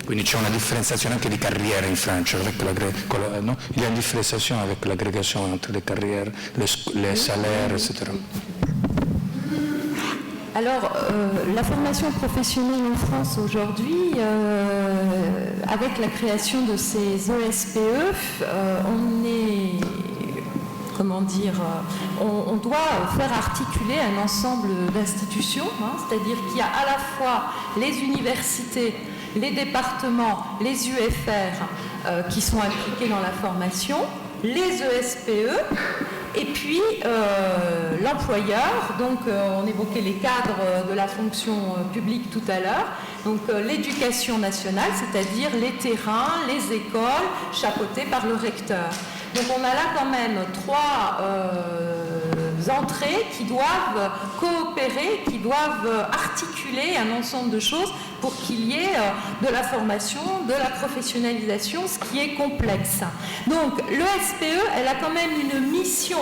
Quindi c'è una differenziazione anche di carriera in Francia, il y a une différenciation avec l'agrégation entre les carrières, les salaires, etc. Alors, la formation professionnelle en France aujourd'hui, avec la création de ces ESPE, on est... Comment dire, on doit faire articuler un ensemble d'institutions, c'est-à-dire qu'il y a à la fois les universités, les départements, les UFR qui sont impliqués dans la formation, les ESPE et puis l'employeur. Donc on évoquait les cadres de la fonction publique tout à l'heure. Donc l'éducation nationale, c'est-à-dire les terrains, les écoles, chapeautées par le recteur. Donc on a là quand même trois entrées qui doivent coopérer, qui doivent articuler un ensemble de choses pour qu'il y ait de la formation, de la professionnalisation, ce qui est complexe. Donc l'ESPE, elle a quand même une mission,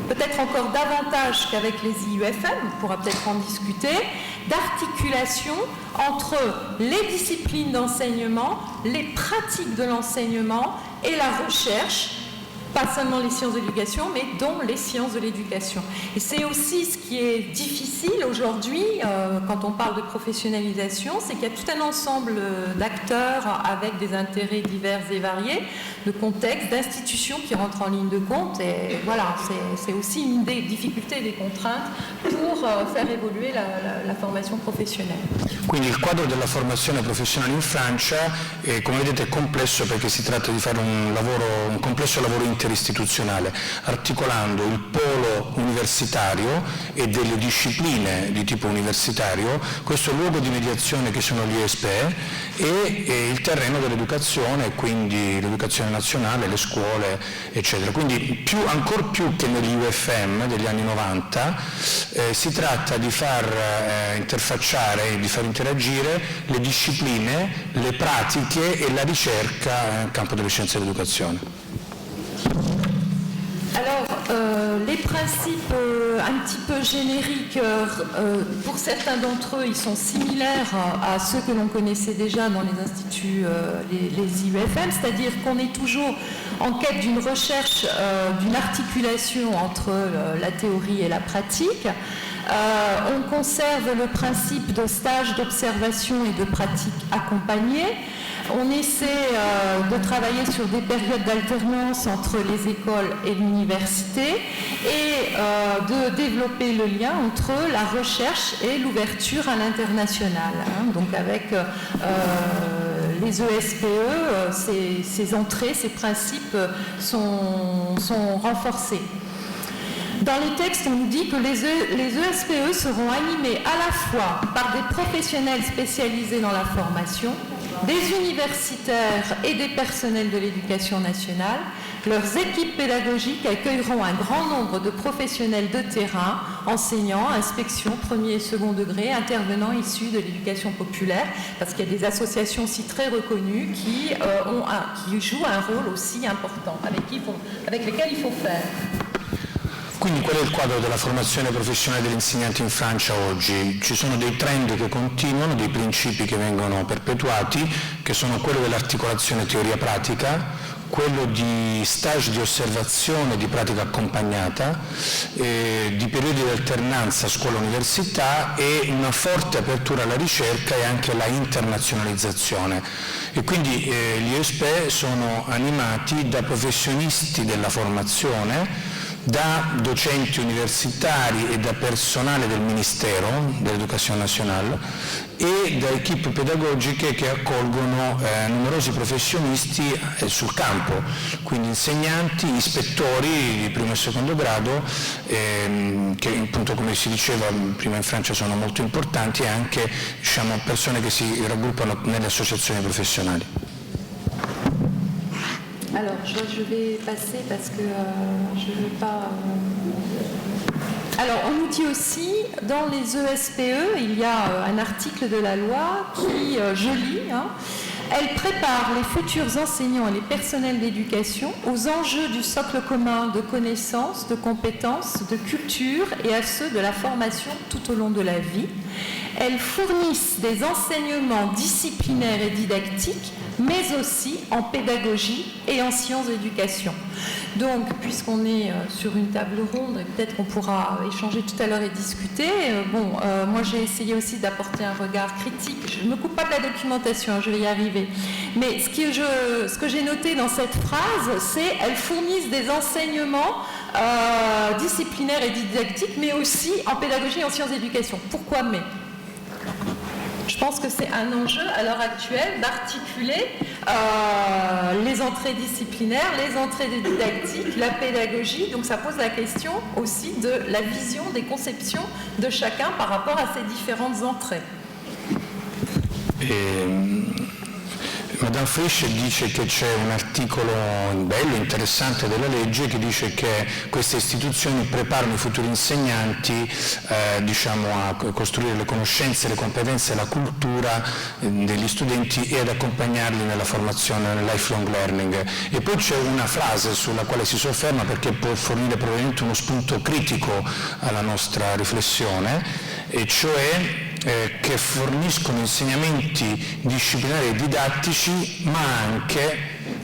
peut-être encore davantage qu'avec les IUFM, on pourra peut-être en discuter, d'articulation entre les disciplines d'enseignement, les pratiques de l'enseignement et la recherche, pas seulement les sciences de l'éducation, mais dont les sciences de l'éducation. Et c'est aussi ce qui est difficile aujourd'hui, quand on parle de professionnalisation, c'est qu'il y a tout un ensemble d'acteurs avec des intérêts divers et variés, de contextes, d'institutions qui rentrent en ligne de compte. Et voilà, c'est aussi une des difficultés et des contraintes pour faire évoluer la formation professionnelle. Quindi il quadro della formazione professionale in Francia è, come vedete, è complesso perché si tratta di fare un complesso lavoro interistituzionale, articolando il polo universitario e delle discipline di tipo universitario, questo luogo di mediazione che sono gli ESPE e il terreno dell'educazione, quindi l'educazione nazionale, le scuole, eccetera. Quindi ancor più che negli UFM degli anni 90 si tratta di far interfacciare, di far interagire le discipline, le pratiche e la ricerca nel campo delle scienze dell'educazione. Alors, les principes un petit peu génériques, pour certains d'entre eux, ils sont similaires à ceux que l'on connaissait déjà dans les instituts, les IUFM, c'est-à-dire qu'on est toujours en quête d'une recherche, d'une articulation entre la théorie et la pratique. On conserve le principe de stage d'observation et de pratique accompagnée. On essaie de travailler sur des périodes d'alternance entre les écoles et l'université et de développer le lien entre la recherche et l'ouverture à l'international. Donc avec les ESPE, ces entrées, ces principes sont renforcés. Dans les textes, on nous dit que les ESPE seront animés à la fois par des professionnels spécialisés dans la formation, des universitaires et des personnels de l'éducation nationale. Leurs équipes pédagogiques accueilleront un grand nombre de professionnels de terrain, enseignants, inspections, premier et second degré, intervenants issus de l'éducation populaire, parce qu'il y a des associations aussi très reconnues qui jouent un rôle aussi important, avec lesquelles il faut faire. Quindi qual è il quadro della formazione professionale degli insegnanti in Francia oggi? Ci sono dei trend che continuano, dei principi che vengono perpetuati, che sono quello dell'articolazione teoria-pratica, quello di stage di osservazione di pratica accompagnata, di periodi di alternanza scuola-università e una forte apertura alla ricerca e anche alla internazionalizzazione. E quindi gli ESPE sono animati da professionisti della formazione, da docenti universitari e da personale del Ministero dell'Educazione Nazionale e da equip pedagogiche che accolgono numerosi professionisti sul campo, quindi insegnanti, ispettori di primo e secondo grado, che appunto come si diceva prima in Francia sono molto importanti, e anche persone che si raggruppano nelle associazioni professionali. Alors, je vais passer parce que je ne veux pas... Alors, on nous dit aussi, dans les ESPE, il y a un article de la loi qui, je lis, elle prépare les futurs enseignants et les personnels d'éducation aux enjeux du socle commun de connaissances, de compétences, de culture et à ceux de la formation tout au long de la vie. Elles fournissent des enseignements disciplinaires et didactiques, mais aussi en pédagogie et en sciences d'éducation. Donc, puisqu'on est sur une table ronde, peut-être qu'on pourra échanger tout à l'heure et discuter. Moi j'ai essayé aussi d'apporter un regard critique. Je ne me coupe pas de la documentation, je vais y arriver. Mais ce que j'ai noté dans cette phrase, c'est qu'elles fournissent des enseignements disciplinaires et didactiques, mais aussi en pédagogie et en sciences d'éducation. Pourquoi mais ? Je pense que c'est un enjeu à l'heure actuelle d'articuler les entrées disciplinaires, les entrées didactiques, la pédagogie. Donc ça pose la question aussi de la vision des conceptions de chacun par rapport à ces différentes entrées. Madame Frisch dice che c'è un articolo bello, interessante della legge che dice che queste istituzioni preparano i futuri insegnanti a costruire le conoscenze, le competenze e la cultura degli studenti e ad accompagnarli nella formazione, nel lifelong learning. E poi c'è una frase sulla quale si sofferma perché può fornire probabilmente uno spunto critico alla nostra riflessione, e cioè che forniscono insegnamenti disciplinari e didattici, ma anche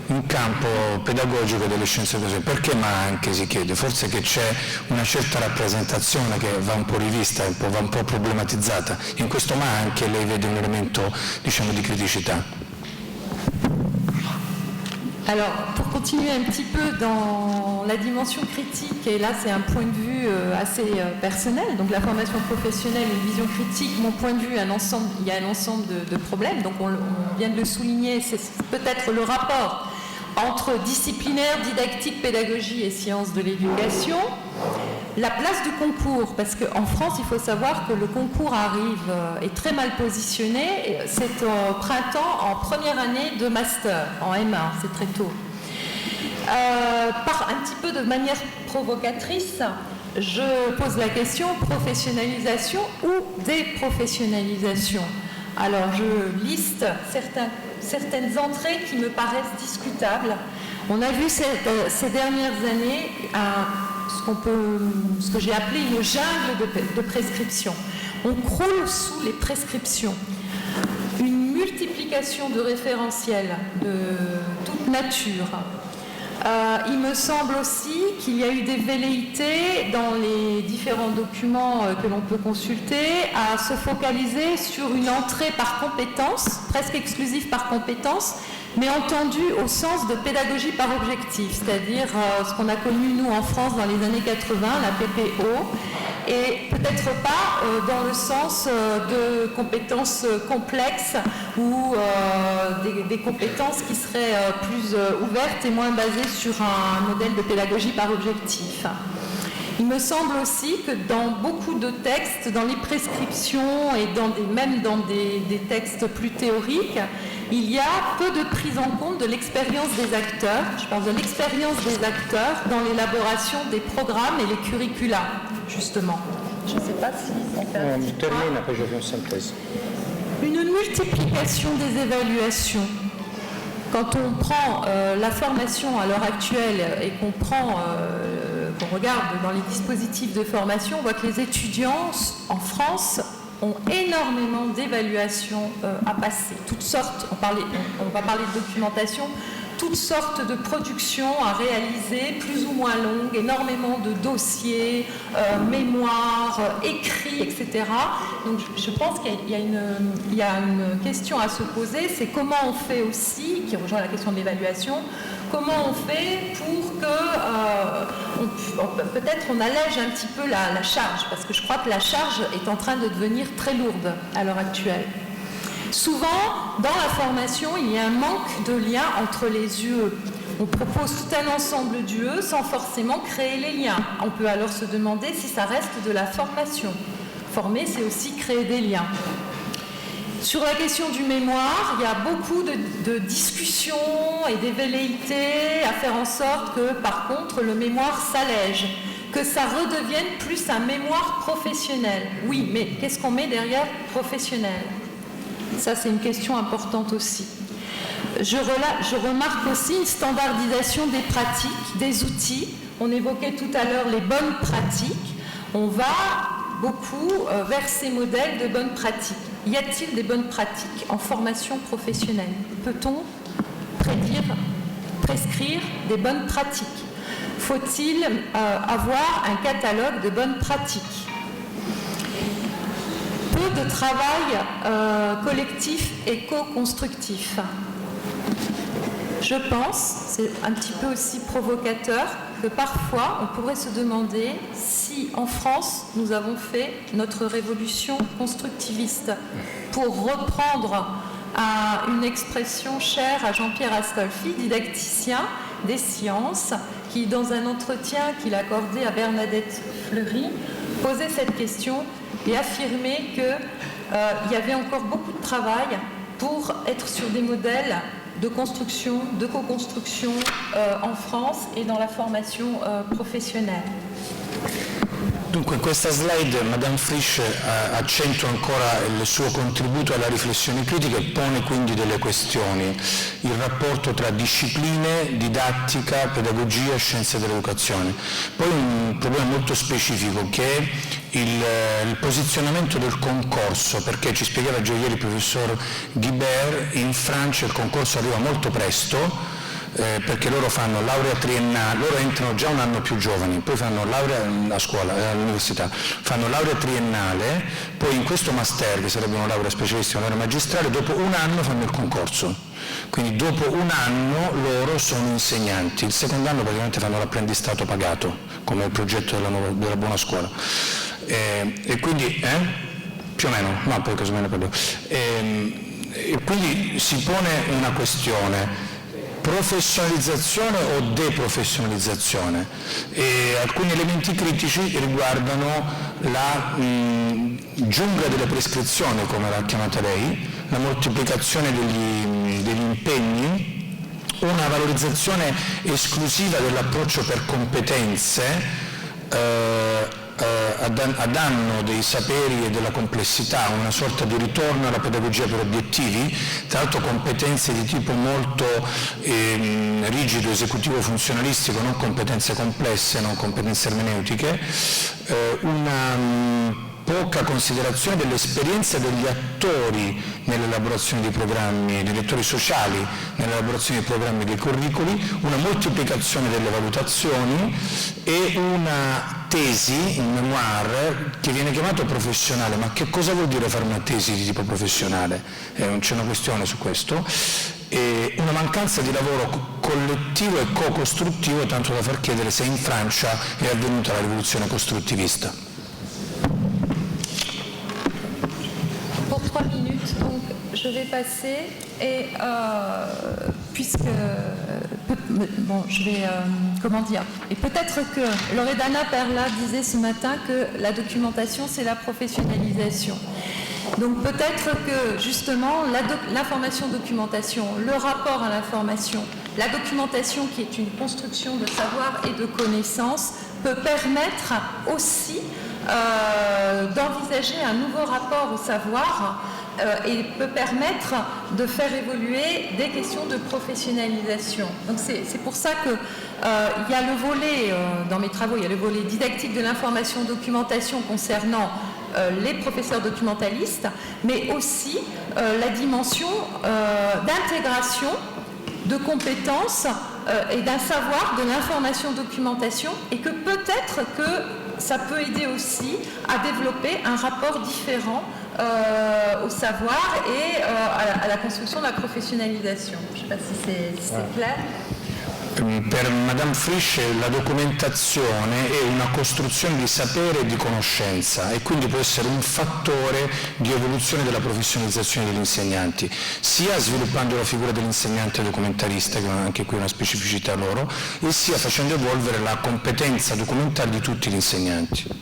in campo pedagogico delle scienze dell'educazione. Perché ma anche, si chiede? Forse che c'è una certa rappresentazione che va un po' rivista, va un po' problematizzata. In questo ma anche lei vede un elemento, di criticità. Alors, pour continuer un petit peu dans la dimension critique, et là c'est un point de vue assez personnel, donc la formation professionnelle et une vision critique, mon point de vue, il y a un ensemble de problèmes, donc on vient de le souligner, c'est peut-être le rapport entre disciplinaire, didactique, pédagogie et sciences de l'éducation. La place du concours, parce qu'en France, il faut savoir que le concours est très mal positionné. C'est au printemps, en première année de master, en M1, c'est très tôt. Un petit peu de manière provocatrice, je pose la question professionnalisation ou déprofessionnalisation. Alors, je liste certaines entrées qui me paraissent discutables. On a vu ces dernières années un ce que j'ai appelé une jungle de prescriptions. On croule sous les prescriptions. Une multiplication de référentiels de toute nature. Il me semble aussi qu'il y a eu des velléités dans les différents documents que l'on peut consulter à se focaliser sur une entrée par compétence, presque exclusive par compétence, mais entendue au sens de pédagogie par objectif, c'est-à-dire ce qu'on a connu nous en France dans les années 80, la PPO, et peut-être pas dans le sens de compétences complexes ou des compétences qui seraient plus ouvertes et moins basées sur un modèle de pédagogie par objectif. Il me semble aussi que dans beaucoup de textes, dans les prescriptions et même dans des textes plus théoriques, il y a peu de prise en compte de l'expérience des acteurs. Je parle de l'expérience des acteurs dans l'élaboration des programmes et les curricula, justement. Je ne sais pas si on termine, après je fais une synthèse. Une multiplication des évaluations. Quand on prend la formation à l'heure actuelle et qu'on regarde dans les dispositifs de formation, on voit que les étudiants en France ont énormément d'évaluations à passer. Toutes sortes, on va parler de documentation, toutes sortes de productions à réaliser, plus ou moins longues, énormément de dossiers, mémoires, écrits, etc. Donc je pense qu'il y a une question à se poser, c'est comment on fait aussi, qui rejoint la question de l'évaluation, comment on fait pour que peut-être on allège un petit peu la charge, parce que je crois que la charge est en train de devenir très lourde à l'heure actuelle. Souvent, dans la formation, il y a un manque de lien entre les UE. On propose tout un ensemble d'UE sans forcément créer les liens. On peut alors se demander si ça reste de la formation. Former, c'est aussi créer des liens. Sur la question du mémoire, il y a beaucoup de discussions et des velléités à faire en sorte que, par contre, le mémoire s'allège, que ça redevienne plus un mémoire professionnel. Oui, mais qu'est-ce qu'on met derrière professionnel ? Ça, c'est une question importante aussi. Je remarque aussi une standardisation des pratiques, des outils. On évoquait tout à l'heure les bonnes pratiques. On va beaucoup vers ces modèles de bonnes pratiques. Y a-t-il des bonnes pratiques en formation professionnelle ? Peut-on prescrire des bonnes pratiques ? Faut-il avoir un catalogue de bonnes pratiques ? Peu de travail collectif et co-constructif. Je pense, c'est un petit peu aussi provocateur, que parfois on pourrait se demander si en France nous avons fait notre révolution constructiviste. Pour reprendre une expression chère à Jean-Pierre Astolfi, didacticien des sciences, qui dans un entretien qu'il accordait à Bernadette Fleury, posait cette question et affirmait qu'il y avait encore beaucoup de travail pour être sur des modèles de construction, de co-construction en France e dans la formation professionnelle. Dunque in questa slide Madame Frisch accentua ancora il suo contributo alla riflessione critica e pone quindi delle questioni. Il rapporto tra discipline, didattica, pedagogia e scienze dell'educazione. Poi un problema molto specifico che è il posizionamento del concorso, perché ci spiegava già ieri il professor Guibert, in Francia il concorso arriva molto presto, perché loro fanno laurea triennale, loro entrano già un anno più giovani, poi fanno laurea a scuola, all'università, fanno laurea triennale, poi in questo master, che sarebbe una laurea specialistica, una laurea magistrale, dopo un anno fanno il concorso. Quindi dopo un anno loro sono insegnanti, il secondo anno praticamente fanno l'apprendistato pagato, come il progetto della buona scuola. E quindi, più o meno, no, poi casomai ne parlo. E quindi si pone una questione: professionalizzazione o deprofessionalizzazione? E alcuni elementi critici riguardano la giungla delle prescrizioni, come l'ha chiamata lei, la moltiplicazione degli impegni, una valorizzazione esclusiva dell'approccio per competenze, a danno dei saperi e della complessità, una sorta di ritorno alla pedagogia per obiettivi, tra l'altro competenze di tipo molto rigido, esecutivo, funzionalistico, non competenze complesse, non competenze ermeneutiche, una poca considerazione dell'esperienza degli attori nell'elaborazione dei programmi, degli attori sociali nell'elaborazione dei programmi dei curricoli, una moltiplicazione delle valutazioni e una tesi, un memoir che viene chiamato professionale. Ma che cosa vuol dire fare una tesi di tipo professionale? Non c'è una questione su questo. E una mancanza di lavoro collettivo e co-costruttivo, tanto da far chiedere se in Francia è avvenuta la rivoluzione costruttivista. Pour 3 minutes, donc je vais passer et puisque bon, je vais comment dire, et peut-être que Loredana Perla disait ce matin que la documentation c'est la professionnalisation. Donc peut-être que justement l'information documentation, le rapport à l'information, la documentation qui est une construction de savoir et de connaissances peut permettre aussi d'envisager un nouveau rapport au savoir et peut permettre de faire évoluer des questions de professionnalisation. Donc c'est pour ça que il y a le volet, dans mes travaux, il y a le volet didactique de l'information documentation concernant les professeurs documentalistes, mais aussi la dimension d'intégration de compétences et d'un savoir de l'information documentation, et que peut-être que ça peut aider aussi à développer un rapport différent au savoir et à la construction de la professionnalisation. Je ne sais pas si c'est clair. Per Madame Frisch la documentazione è una costruzione di sapere e di conoscenza e quindi può essere un fattore di evoluzione della professionalizzazione degli insegnanti, sia sviluppando la figura dell'insegnante documentarista, che anche qui è una specificità loro, e sia facendo evolvere la competenza documentale di tutti gli insegnanti.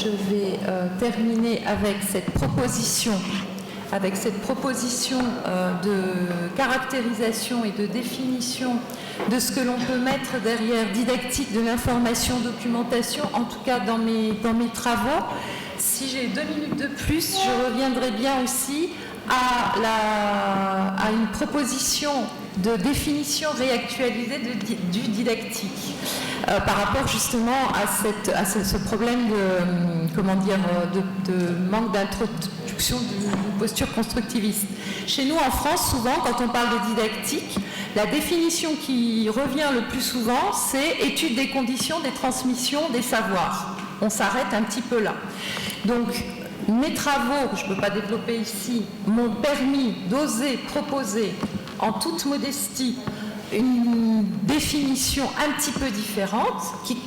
Je vais terminer avec cette proposition de caractérisation et de définition de ce que l'on peut mettre derrière didactique de l'information documentation, en tout cas dans mes travaux. Si j'ai 2 minutes de plus, je reviendrai bien aussi à une proposition de définition réactualisée du didactique par rapport justement à ce problème de manque d'introduction d'une posture constructiviste. Chez nous en France, souvent, quand on parle de didactique, la définition qui revient le plus souvent, c'est étude des conditions des transmissions des savoirs. On s'arrête un petit peu là. Donc, mes travaux, que je ne peux pas développer ici, m'ont permis d'oser proposer, en toute modestie, une définition un petit peu différente,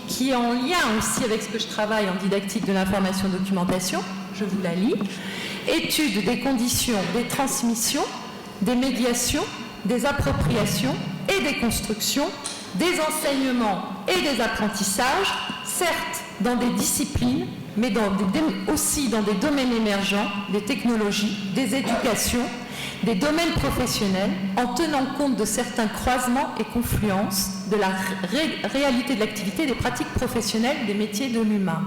qui est en lien aussi avec ce que je travaille en didactique de l'information documentation. Je vous la lis. Étude des conditions des transmissions, des médiations, des appropriations et des constructions, des enseignements et des apprentissages, certes dans des disciplines, mais aussi dans des domaines émergents, des technologies, des éducations, des domaines professionnels, en tenant compte de certains croisements et confluences de la réalité de l'activité, des pratiques professionnelles, des métiers de l'humain.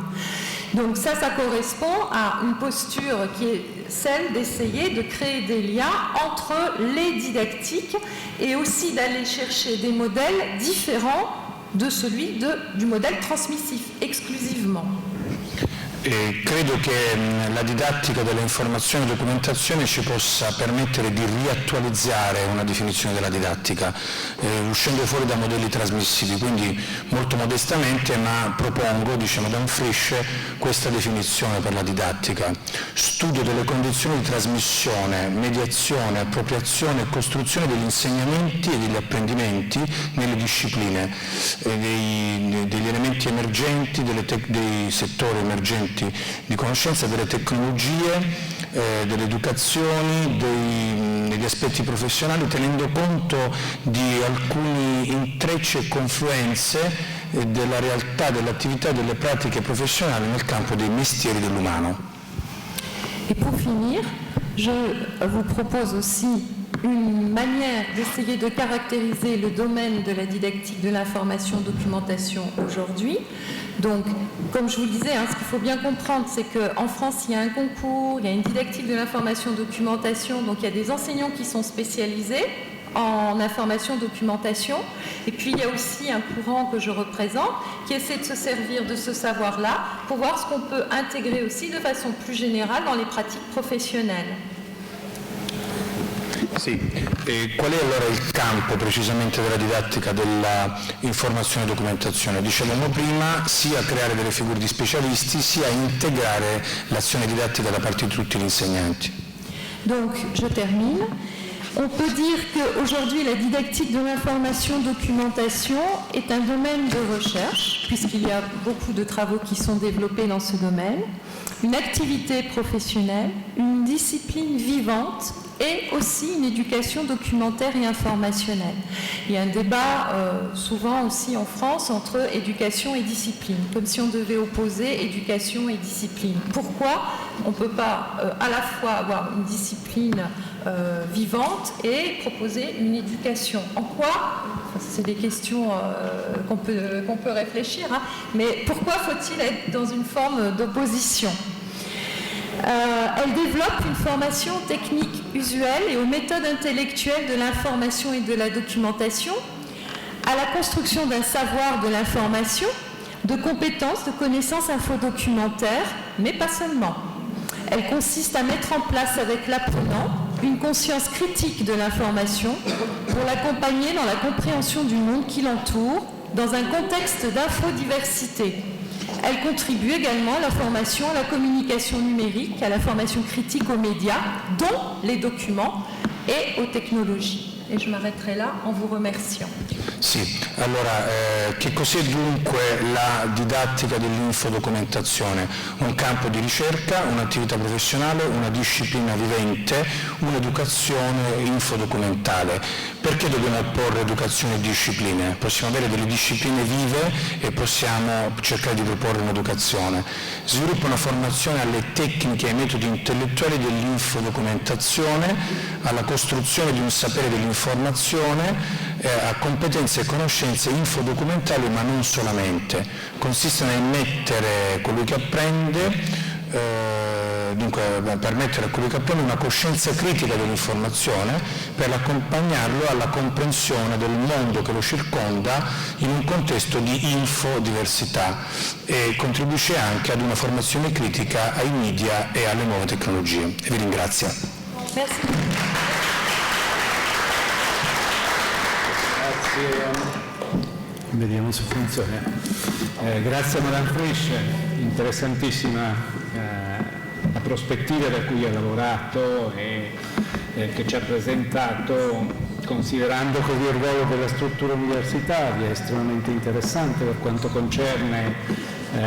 Donc ça correspond à une posture qui est celle d'essayer de créer des liens entre les didactiques et aussi d'aller chercher des modèles différents de celui du modèle transmissif, exclusivement. E credo che la didattica dell'informazione e documentazione ci possa permettere di riattualizzare una definizione della didattica, uscendo fuori da modelli trasmissivi, quindi molto modestamente, ma propongo, dice Madame Frisch, questa definizione per la didattica: studio delle condizioni di trasmissione, mediazione, appropriazione e costruzione degli insegnamenti e degli apprendimenti nelle discipline, degli elementi emergenti, dei settori emergenti di conoscenza, delle tecnologie, delle educazioni, degli aspetti professionali, tenendo conto di alcuni intrecci e confluenze della realtà, dell'attività e delle pratiche professionali nel campo dei mestieri dell'umano. Et pour finir, je vous propose aussi une manière d'essayer de caractériser le domaine de la didactique de l'information-documentation aujourd'hui. Donc, comme je vous le disais, ce qu'il faut bien comprendre, c'est qu'en France, il y a un concours, il y a une didactique de l'information-documentation, donc il y a des enseignants qui sont spécialisés en information-documentation, et puis il y a aussi un courant que je représente qui essaie de se servir de ce savoir-là pour voir ce qu'on peut intégrer aussi de façon plus générale dans les pratiques professionnelles. Sì, e qual è allora il campo precisamente della didattica dell'informazione e documentazione? Dicevamo prima, sia creare delle figure di specialisti, sia integrare l'azione didattica da parte di tutti gli insegnanti. Donc, je termine. On peut dire qu'aujourd'hui, la didactique de l'information-documentation est un domaine de recherche, puisqu'il y a beaucoup de travaux qui sont développés dans ce domaine, une activité professionnelle, une discipline vivante et aussi une éducation documentaire et informationnelle. Il y a un débat souvent aussi en France entre éducation et discipline, comme si on devait opposer éducation et discipline. Pourquoi on ne peut pas à la fois avoir une discipline vivante et proposer une éducation? En quoi? C'est des questions qu'on peut réfléchir, mais pourquoi faut-il être dans une forme d'opposition? Elle développe une formation technique usuelle et aux méthodes intellectuelles de l'information et de la documentation, à la construction d'un savoir de l'information, de compétences, de connaissances infodocumentaires, mais pas seulement. Elle consiste à mettre en place avec l'apprenant une conscience critique de l'information pour l'accompagner dans la compréhension du monde qui l'entoure, dans un contexte d'infodiversité. Elle contribue également à la formation, à la communication numérique, à la formation critique aux médias, dont les documents, et aux technologies. E je m'arrêterai là en vous remerciant. Sì, allora che cos'è dunque la didattica dell'infodocumentazione? Un campo di ricerca, un'attività professionale, una disciplina vivente, un'educazione infodocumentale. Perché dobbiamo opporre educazione e discipline? Possiamo avere delle discipline vive e possiamo cercare di proporre un'educazione. Sviluppa una formazione alle tecniche e ai metodi intellettuali dell'infodocumentazione, alla costruzione di un sapere dell'informazione, a competenze e conoscenze infodocumentali, ma non solamente. Consiste nel mettere colui che apprende, dunque permettere a colui che apprende una coscienza critica dell'informazione per accompagnarlo alla comprensione del mondo che lo circonda in un contesto di infodiversità e contribuisce anche ad una formazione critica ai media e alle nuove tecnologie. E vi ringrazio. Vediamo se funziona. Grazie a Madame Frisch, interessantissima la prospettiva da cui ha lavorato e che ci ha presentato, considerando così il ruolo della struttura universitaria, estremamente interessante per quanto concerne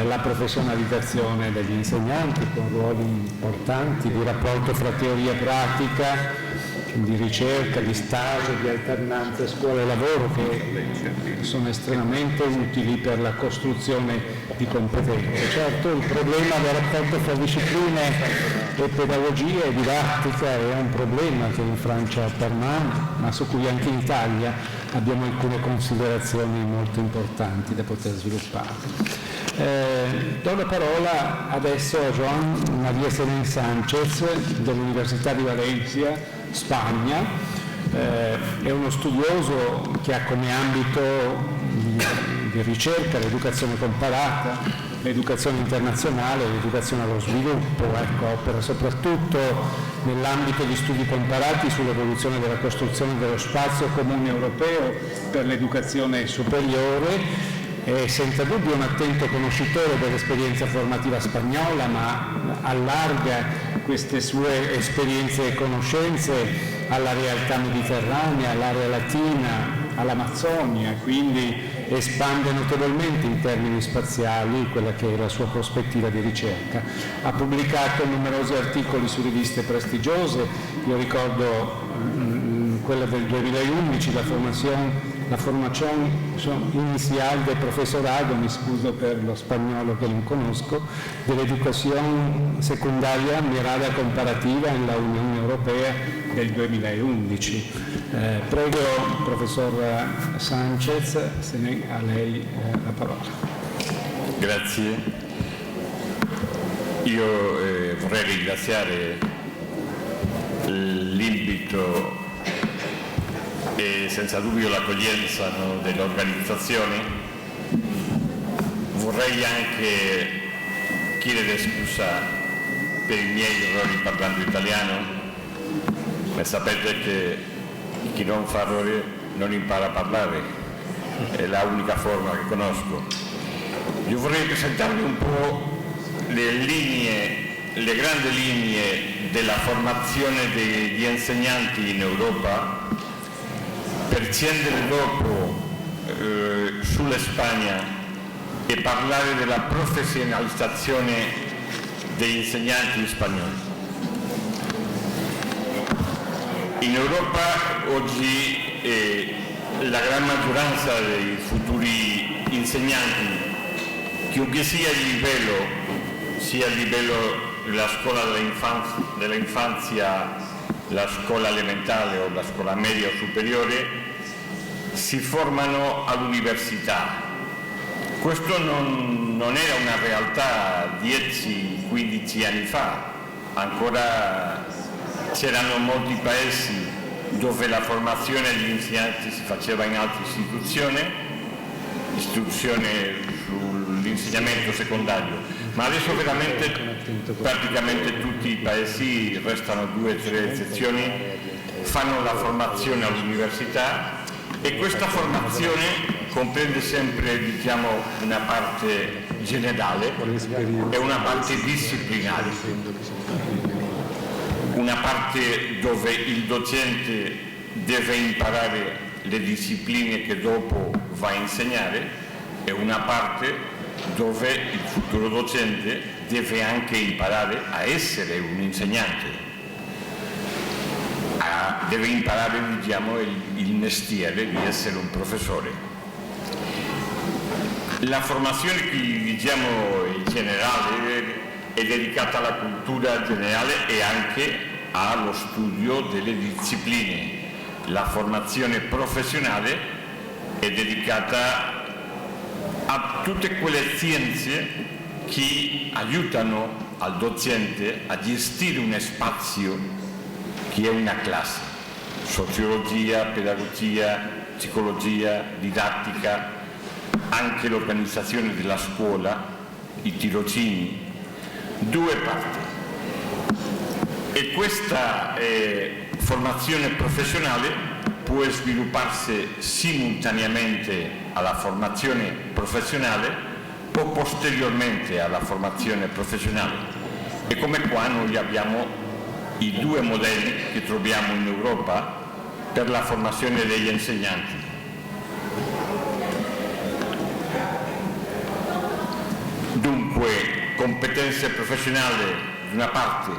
la professionalizzazione degli insegnanti, con ruoli importanti di rapporto fra teoria e pratica, di ricerca, di stage, di alternanza scuola e lavoro, che sono estremamente utili per la costruzione di competenze. Certo, il problema del rapporto fra discipline e pedagogia e didattica è un problema che in Francia permane, ma su cui anche in Italia abbiamo alcune considerazioni molto importanti da poter sviluppare. Do la parola adesso a Joan María Serén Sánchez dell'Università di Valencia, Spagna. È uno studioso che ha come ambito di ricerca l'educazione comparata, l'educazione internazionale, l'educazione allo sviluppo. Opera soprattutto nell'ambito di studi comparati sull'evoluzione della costruzione dello spazio comune europeo per l'educazione superiore. È senza dubbio un attento conoscitore dell'esperienza formativa spagnola, ma allarga queste sue esperienze e conoscenze alla realtà mediterranea, all'area latina, all'Amazzonia, quindi espande notevolmente in termini spaziali quella che è la sua prospettiva di ricerca. Ha pubblicato numerosi articoli su riviste prestigiose, io ricordo quella del 2011, la Formazione la formación inicial de profesorado, mi scuso per lo spagnolo che non conosco, dell'educazione secondaria mirata comparativa nella Unione Europea del 2011. Prego, professor Sanchez, a lei la parola. Grazie. Io vorrei ringraziare l'invito e senza dubbio l'accoglienza dell'organizzazione. Vorrei anche chiedere scusa per i miei errori parlando italiano, ma sapete che chi non fa errori non impara a parlare, è l'unica forma che conosco. Io vorrei presentarvi un po' le grandi linee della formazione degli insegnanti in Europa, per scendere dopo sulla Spagna e parlare della professionalizzazione degli insegnanti spagnoli. In Europa oggi la gran maggioranza dei futuri insegnanti, chiunque sia il livello, sia a livello della scuola dell'infanzia, la scuola elementare o la scuola media o superiore, si formano all'università. Questo non era una realtà 10-15 anni fa, ancora c'erano molti paesi dove la formazione degli insegnanti si faceva in altre istruzioni sull'insegnamento secondario. Ma adesso veramente praticamente tutti i paesi, restano 2 o 3 eccezioni, fanno la formazione all'università e questa formazione comprende sempre, diciamo, una parte generale e una parte disciplinare. Una parte dove il docente deve imparare le discipline che dopo va a insegnare e una parte dove il futuro docente deve anche imparare a essere un insegnante, deve imparare, diciamo, il mestiere di essere un professore. La formazione che, diciamo, generale è dedicata alla cultura generale e anche allo studio delle discipline. La formazione professionale è dedicata a tutte quelle scienze che aiutano al docente a gestire uno spazio che è una classe: sociologia, pedagogia, psicologia, didattica, anche l'organizzazione della scuola, i tirocini, 2 parti. E questa formazione professionale può svilupparsi simultaneamente alla formazione professionale o posteriormente alla formazione professionale. E come qua noi abbiamo i 2 modelli che troviamo in Europa per la formazione degli insegnanti. Dunque, competenze professionali da una parte,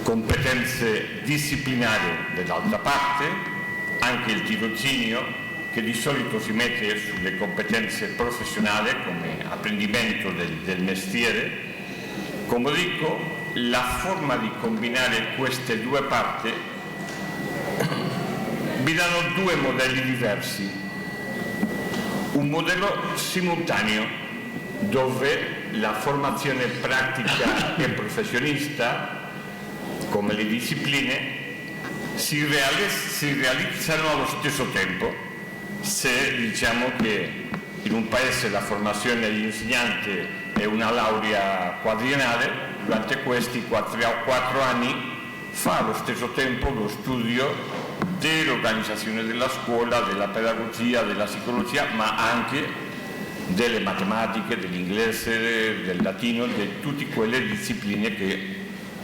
competenze disciplinari dall'altra parte, anche il tirocinio che di solito si mette sulle competenze professionali come apprendimento del mestiere. Come dico, la forma di combinare queste 2 parti vi danno 2 modelli diversi. Un modello simultaneo dove la formazione pratica e professionista, come le discipline, si realizzano allo stesso tempo. Se diciamo che in un paese la formazione degli insegnanti è una laurea quadriennale, durante questi 4 anni fa allo stesso tempo lo studio dell'organizzazione della scuola, della pedagogia, della psicologia, ma anche delle matematiche, dell'inglese, del latino, di tutte quelle discipline che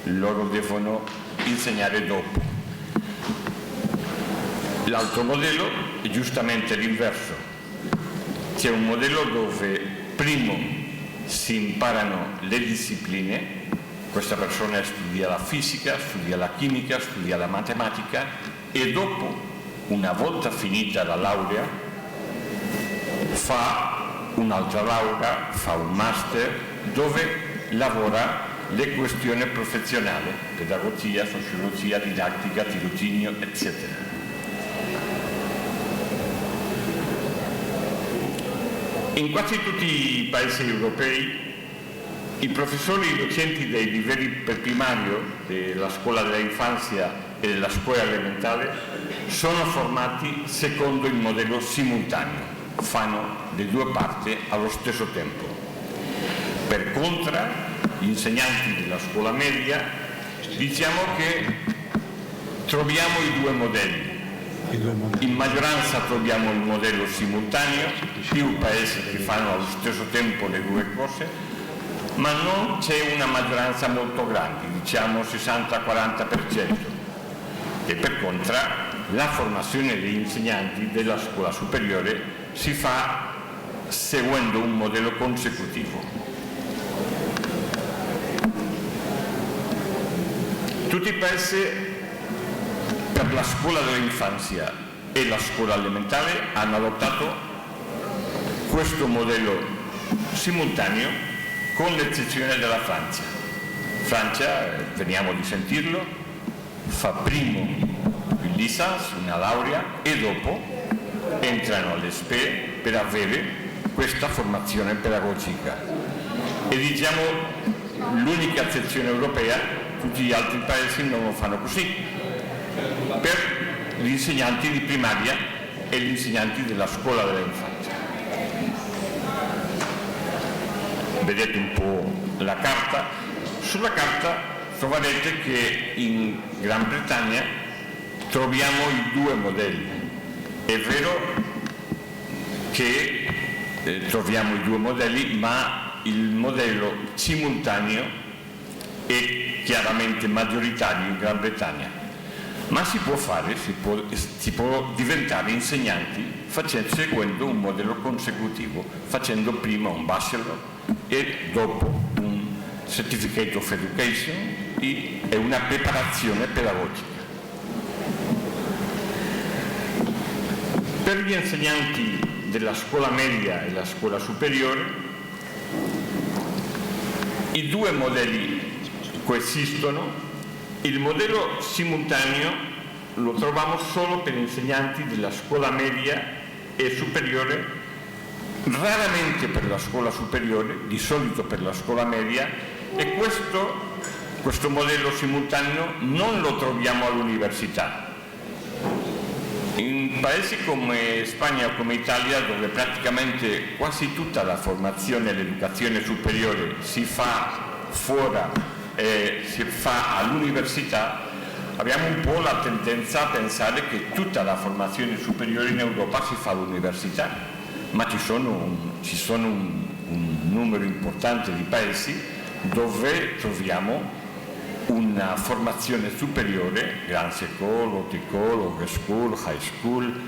loro devono insegnare dopo. L'altro modello è giustamente l'inverso. C'è un modello dove primo si imparano le discipline, questa persona studia la fisica, studia la chimica, studia la matematica e dopo, una volta finita la laurea, fa un'altra laurea, fa un master dove lavora le questioni professionali, pedagogia, sociologia, didattica, tirocinio, eccetera. In quasi tutti i paesi europei i professori docenti dei livelli primario della scuola dell'infanzia e della scuola elementare sono formati secondo il modello simultaneo, fanno le due parti allo stesso tempo. Per contro, gli insegnanti della scuola media diciamo che troviamo i due modelli. In maggioranza troviamo il modello simultaneo, più paesi che fanno allo stesso tempo le due cose, ma non c'è una maggioranza molto grande, diciamo 60-40%. E per contro la formazione degli insegnanti della scuola superiore si fa seguendo un modello consecutivo. Tutti i paesi per la scuola dell'infanzia e la scuola elementare hanno adottato questo modello simultaneo con l'eccezione della Francia. Francia, veniamo di sentirlo, fa primo il licence, una laurea, e dopo entrano all'ESPE per avere questa formazione pedagogica. E diciamo l'unica eccezione europea, tutti gli altri paesi non lo fanno così, per gli insegnanti di primaria e gli insegnanti della scuola dell'infanzia. Vedete un po' la carta. Sulla carta troverete che in Gran Bretagna troviamo i due modelli. È vero che troviamo i due modelli, ma il modello simultaneo è chiaramente maggioritario in Gran Bretagna, ma si può fare, si può diventare insegnanti seguendo un modello consecutivo, facendo prima un bachelor e dopo un certificate of education e una preparazione pedagogica. Per gli insegnanti della scuola media e la scuola superiore i due modelli coesistono. Il modello simultaneo lo troviamo solo per insegnanti della scuola media e superiore, raramente per la scuola superiore, di solito per la scuola media, e questo modello simultaneo non lo troviamo all'università. In paesi come Spagna o come Italia, dove praticamente quasi tutta la formazione e l'educazione superiore si fa fuori, si fa all'università, abbiamo un po' la tendenza a pensare che tutta la formazione superiore in Europa si fa all'università, ma ci sono un numero importante di paesi dove troviamo una formazione superiore, Grand School, Haute École, High School, High School,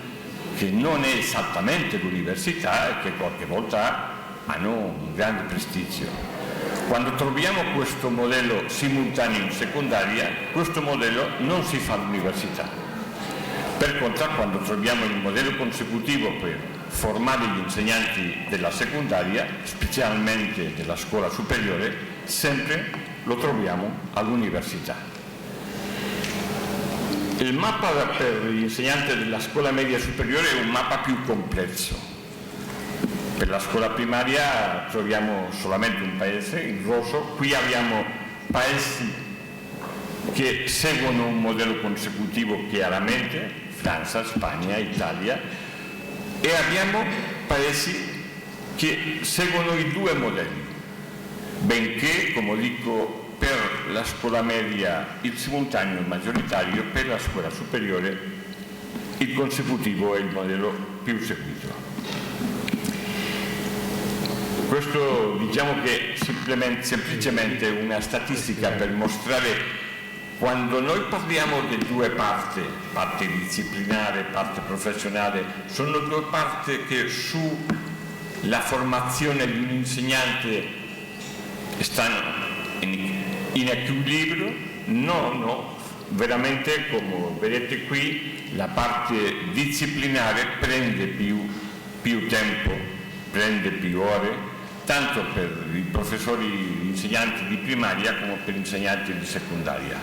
che non è esattamente l'università e che qualche volta hanno un grande prestigio. Quando troviamo questo modello simultaneo in secondaria, questo modello non si fa all'università. Per contro, quando troviamo il modello consecutivo per formare gli insegnanti della secondaria, specialmente della scuola superiore, sempre lo troviamo all'università. Il mappa per gli insegnanti della scuola media superiore è un mappa più complesso. Per la scuola primaria troviamo solamente un paese, il rosso. Qui abbiamo paesi che seguono un modello consecutivo chiaramente, Francia, Spagna, Italia, e abbiamo paesi che seguono i due modelli, benché, come dico, per la scuola media il simultaneo è maggioritario, per la scuola superiore il consecutivo è il modello più seguito. Questo diciamo che è semplicemente una statistica per mostrare quando noi parliamo di due parti, parte disciplinare, parte professionale, sono due parti che sulla formazione di un insegnante stanno in equilibrio. No, veramente come vedete qui la parte disciplinare prende più tempo prende più ore, tanto per i professori insegnanti di primaria come per gli insegnanti di secondaria.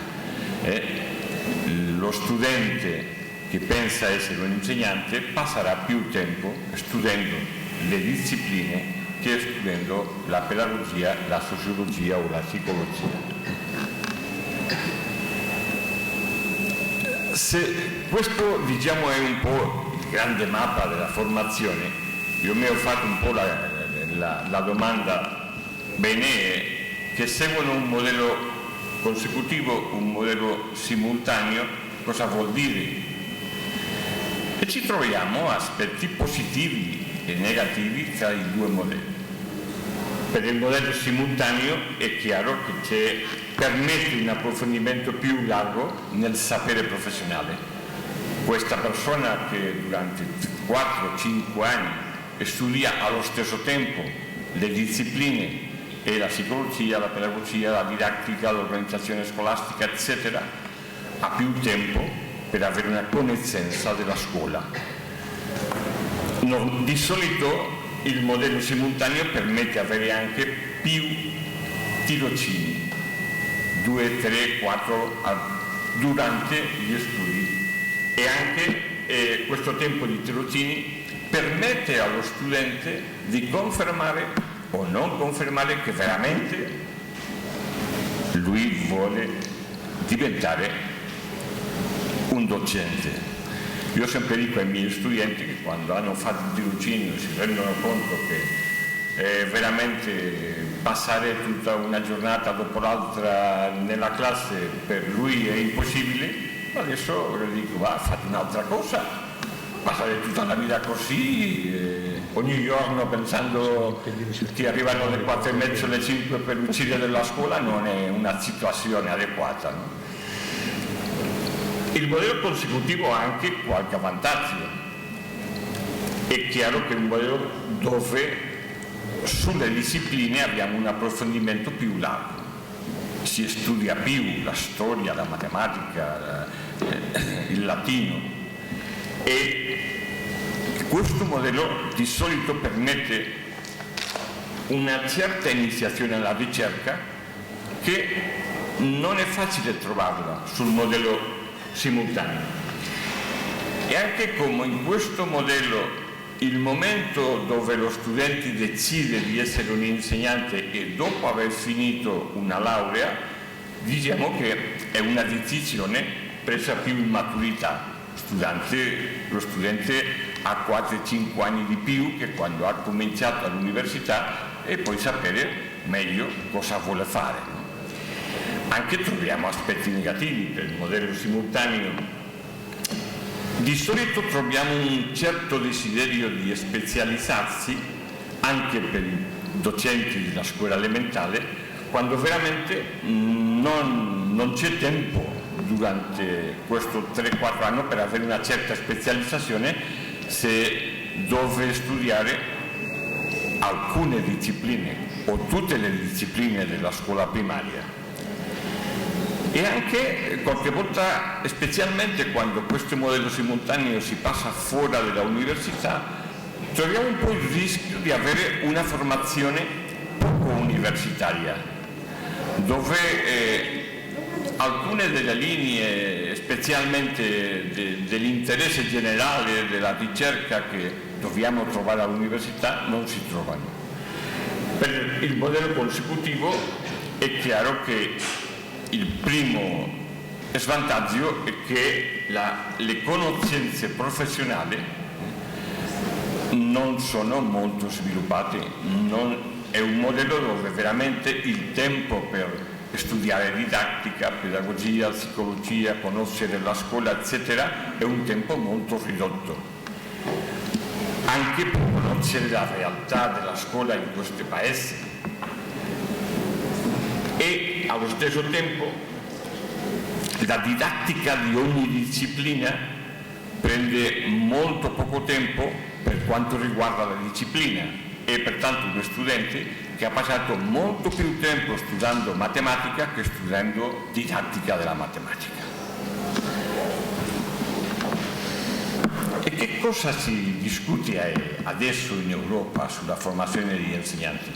Lo studente che pensa essere un insegnante passerà più tempo studendo le discipline che studendo la pedagogia, la sociologia o la psicologia. Se questo, diciamo, è un po' il grande mappa della formazione, io mi ho fatto un po' la domanda: bene, che seguono un modello consecutivo, un modello simultaneo, cosa vuol dire? E ci troviamo aspetti positivi e negativi tra i due modelli. Per il modello simultaneo è chiaro che permette un approfondimento più largo nel sapere professionale. Questa persona che durante 4-5 anni studia allo stesso tempo le discipline e la psicologia, la pedagogia, la didattica, l'organizzazione scolastica, eccetera, ha più tempo per avere una conoscenza della scuola. Di solito il modello simultaneo permette di avere anche più tirocini, 2, 3, 4 durante gli studi, e anche questo tempo di tirocini permette allo studente di confermare o non confermare che veramente lui vuole diventare un docente. Io sempre dico ai miei studenti che quando hanno fatto il tirocinio si rendono conto che veramente passare tutta una giornata dopo l'altra nella classe per lui è impossibile, adesso gli dico: va, fate un'altra cosa, passare tutta la vita così, ogni giorno pensando che arrivano le 4:30, le 5 per uscire dalla scuola, non è una situazione adeguata, no? Il modello consecutivo ha anche qualche vantaggio. È chiaro che è un modello dove sulle discipline abbiamo un approfondimento più largo, si studia più la storia, la matematica, il latino, e questo modello di solito permette una certa iniziazione alla ricerca che non è facile trovarla sul modello simultaneo. E anche come in questo modello il momento dove lo studente decide di essere un insegnante e dopo aver finito una laurea, diciamo che è una decisione presa più in maturità. Lo studente ha 4-5 anni di più che quando ha cominciato all'università e poi sapere meglio cosa vuole fare. Anche troviamo aspetti negativi per il modello simultaneo. Di solito troviamo un certo desiderio di specializzarsi anche per i docenti della scuola elementare, quando veramente non c'è tempo durante questo 3-4 anni per avere una certa specializzazione se dove studiare alcune discipline o tutte le discipline della scuola primaria. E anche qualche volta, specialmente quando questo modello simultaneo si passa fuori dall'università, troviamo un po' il rischio di avere una formazione poco universitaria, dove alcune delle linee, specialmente dell'interesse generale della ricerca che dobbiamo trovare all'università, non si trovano. Per il modello consecutivo è chiaro che il primo svantaggio è che le conoscenze professionali non sono molto sviluppate, è un modello dove veramente il tempo per studiare didattica, pedagogia, psicologia, conoscere la scuola, eccetera, è un tempo molto ridotto. Anche per conoscere la realtà della scuola in questo paese. E allo stesso tempo la didattica di ogni disciplina prende molto poco tempo per quanto riguarda la disciplina, e pertanto uno studente che ha passato molto più tempo studiando matematica che studiando didattica della matematica. E che cosa si discute adesso in Europa sulla formazione degli insegnanti?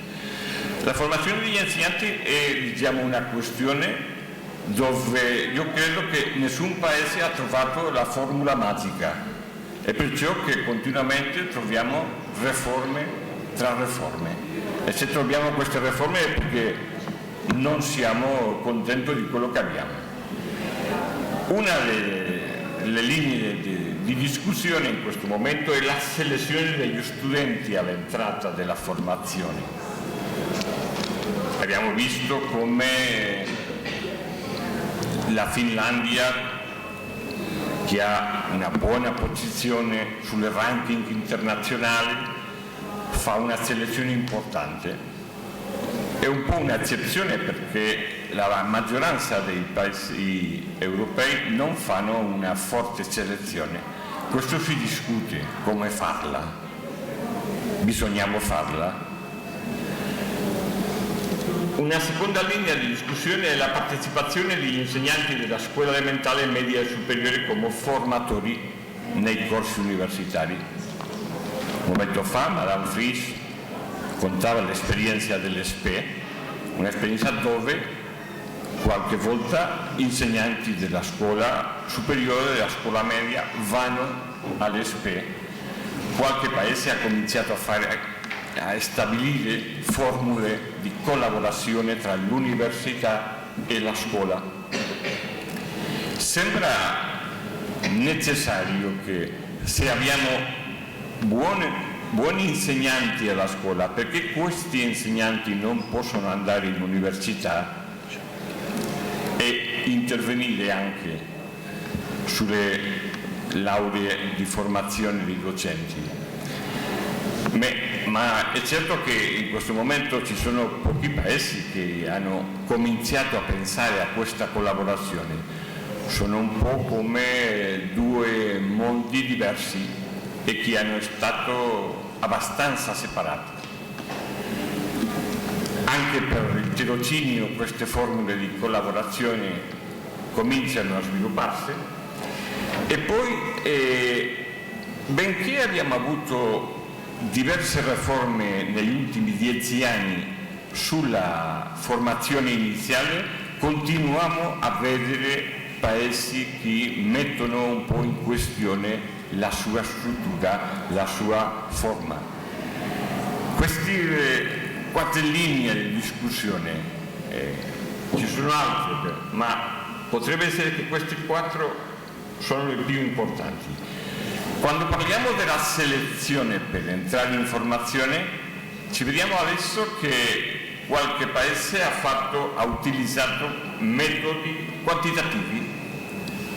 La formazione degli insegnanti è, diciamo, una questione dove io credo che nessun paese ha trovato la formula magica, e perciò che continuamente troviamo reforme tra reforme, e se troviamo queste reforme è perché non siamo contenti di quello che abbiamo. Una delle linee di discussione in questo momento è la selezione degli studenti all'entrata della formazione. Abbiamo visto come la Finlandia, che ha una buona posizione sulle ranking internazionali, fa una selezione importante. È un po' un'eccezione perché la maggioranza dei paesi europei non fanno una forte selezione. Questo si discute, come farla. Bisognava farla. Una seconda linea di discussione è la partecipazione degli insegnanti della scuola elementare, media e superiore come formatori nei corsi universitari. Un momento fa Madame Frisch contava l'esperienza dell'ESPE, un'esperienza dove qualche volta insegnanti della scuola superiore e della scuola media vanno all'ESPE. Qualche paese ha cominciato a stabilire formule di collaborazione tra l'università e la scuola. Sembra necessario che se abbiamo buoni insegnanti alla scuola, perché questi insegnanti non possono andare in università e intervenire anche sulle lauree di formazione dei docenti. Ma è certo che in questo momento ci sono pochi paesi che hanno cominciato a pensare a questa collaborazione. Sono un po' come due mondi diversi e che hanno stato abbastanza separati. Anche per il tirocinio queste formule di collaborazione cominciano a svilupparsi, e poi benché abbiamo avuto diverse riforme negli ultimi 10 anni sulla formazione iniziale, continuiamo a vedere paesi che mettono un po' in questione la sua struttura, la sua forma. Queste 4 linee di discussione, ci sono altre, ma potrebbe essere che queste 4 sono le più importanti. Quando parliamo della selezione per entrare in formazione, ci vediamo adesso che qualche paese ha utilizzato metodi quantitativi,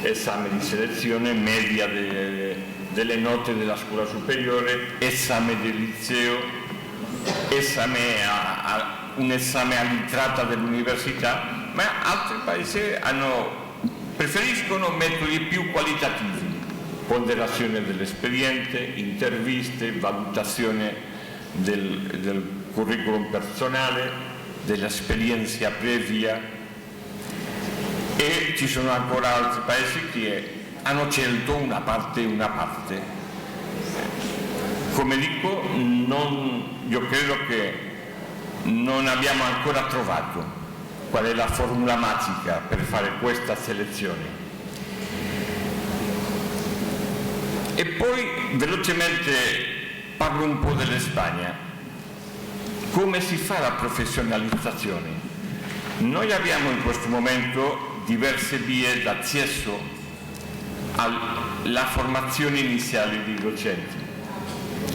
esame di selezione, media delle note della scuola superiore, esame del liceo, un esame all'entrata dell'università, ma altri paesi preferiscono metodi più qualitativi. Ponderazione dell'esperienze, interviste, valutazione del curriculum personale, dell'esperienza previa, e ci sono ancora altri paesi che hanno scelto una parte. Come dico, io credo che non abbiamo ancora trovato qual è la formula magica per fare questa selezione. E poi velocemente parlo un po' dell'Espagna. Come si fa la professionalizzazione? Noi abbiamo in questo momento diverse vie d'accesso alla formazione iniziale dei docenti.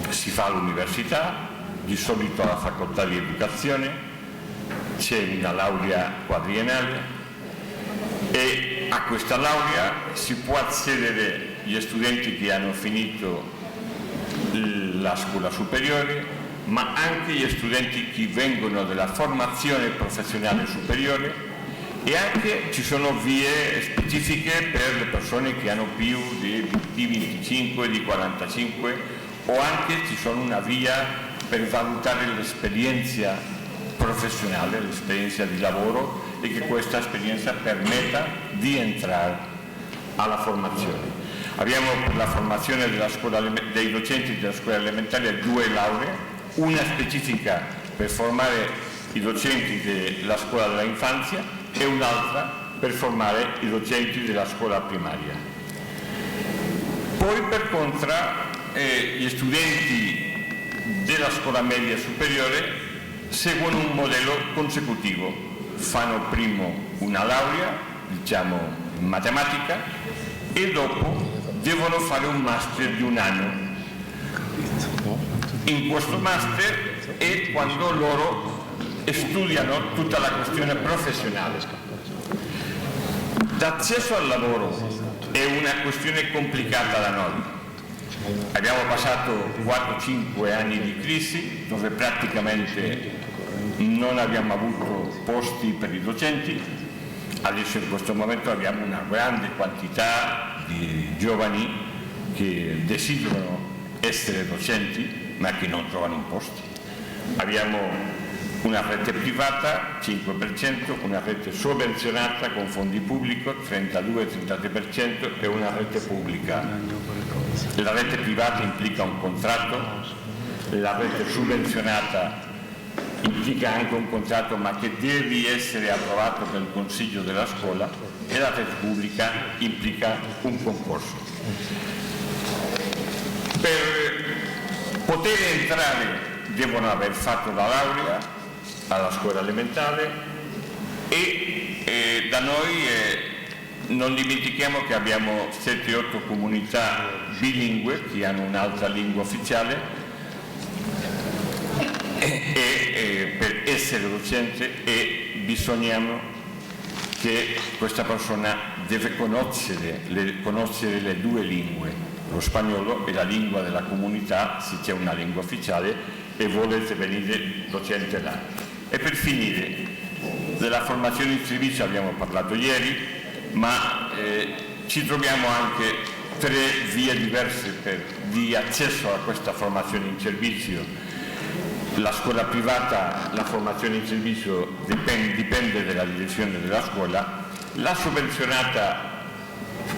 Si fa all'università, di solito alla facoltà di educazione, c'è una laurea quadriennale e a questa laurea si può accedere gli studenti che hanno finito la scuola superiore, ma anche gli studenti che vengono dalla formazione professionale superiore, e anche ci sono vie specifiche per le persone che hanno più di 25, di 45, o anche ci sono una via per valutare l'esperienza professionale, l'esperienza di lavoro, e che questa esperienza permetta di entrare alla formazione. Abbiamo per la formazione dei docenti della scuola elementare 2 lauree, una specifica per formare i docenti della scuola dell'infanzia e un'altra per formare i docenti della scuola primaria. Poi per contro gli studenti della scuola media superiore seguono un modello consecutivo, fanno primo una laurea, diciamo in matematica, e dopo devono fare un master di 1 anno. In questo master è quando loro studiano tutta la questione professionale. L'accesso al lavoro è una questione complicata da noi. Abbiamo passato 4-5 anni di crisi dove praticamente non abbiamo avuto posti per i docenti. Adesso in questo momento abbiamo una grande quantità di giovani che desiderano essere docenti ma che non trovano un posto. Abbiamo una rete privata 5%, una rete sovvenzionata con fondi pubblici 32-33% e una rete pubblica. La rete privata implica un contratto, la rete sovvenzionata implica anche un contratto ma che deve essere approvato dal Consiglio della scuola, e la rete pubblica implica un concorso. Per poter entrare devono aver fatto la laurea alla scuola elementare e da noi non dimentichiamo che abbiamo 7-8 comunità bilingue che hanno un'altra lingua ufficiale e per essere docente bisogna che questa persona deve conoscere le 2 lingue, lo spagnolo e la lingua della comunità, se c'è una lingua ufficiale e vuole venire docente là. E per finire, della formazione in servizio abbiamo parlato ieri, ma ci troviamo anche 3 vie diverse di accesso a questa formazione in servizio. La scuola privata, la formazione in servizio dipende dalla direzione della scuola, la sovvenzionata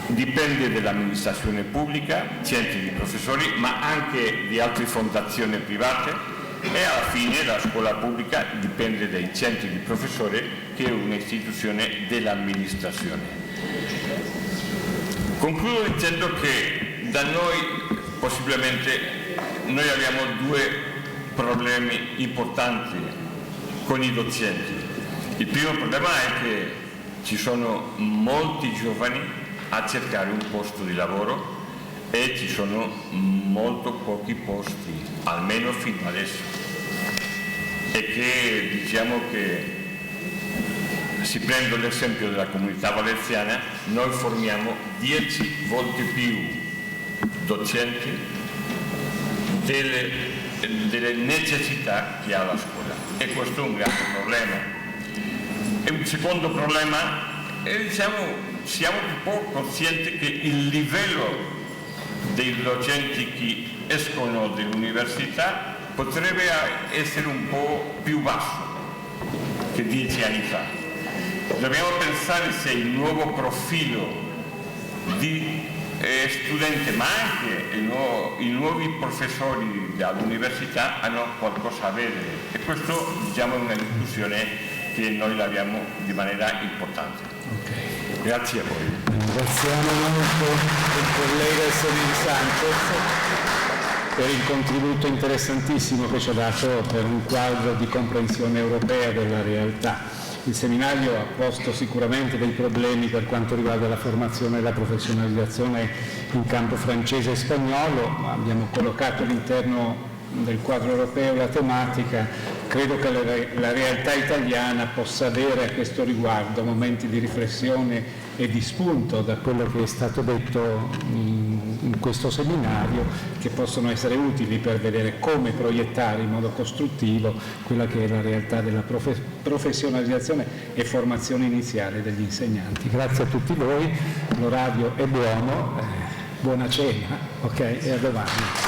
dipende dall'amministrazione pubblica, centri di professori, ma anche di altre fondazioni private, e alla fine la scuola pubblica dipende dai centri di professori, che è un'istituzione dell'amministrazione. Concludo dicendo che da noi possibilmente noi abbiamo 2 problemi importanti con i docenti. Il primo problema è che ci sono molti giovani a cercare un posto di lavoro e ci sono molto pochi posti, almeno fino adesso, e che diciamo che, si prendo l'esempio della comunità valenziana, noi formiamo 10 volte più docenti delle necessità che ha la scuola, e questo è un grande problema. E un secondo problema è, diciamo, siamo un po' conscienti che il livello dei docenti che escono dall'università potrebbe essere un po' più basso che 10 anni fa. Dobbiamo pensare se il nuovo profilo di studenti, ma anche i nuovi professori dell'università hanno qualcosa a vedere, e questo, diciamo, è una discussione che noi l'abbiamo di maniera importante. Okay. Grazie a voi. Ringraziamo molto il collega Semir Sanchez per il contributo interessantissimo che ci ha dato per un quadro di comprensione europea della realtà. Il seminario ha posto sicuramente dei problemi per quanto riguarda la formazione e la professionalizzazione in campo francese e spagnolo, ma abbiamo collocato all'interno del quadro europeo la tematica. Credo che la realtà italiana possa avere a questo riguardo momenti di riflessione e di spunto da quello che è stato detto in questo seminario, che possono essere utili per vedere come proiettare in modo costruttivo quella che è la realtà della professionalizzazione e formazione iniziale degli insegnanti. Grazie a tutti voi, l'orario è buono, buona cena, ok, e a domani.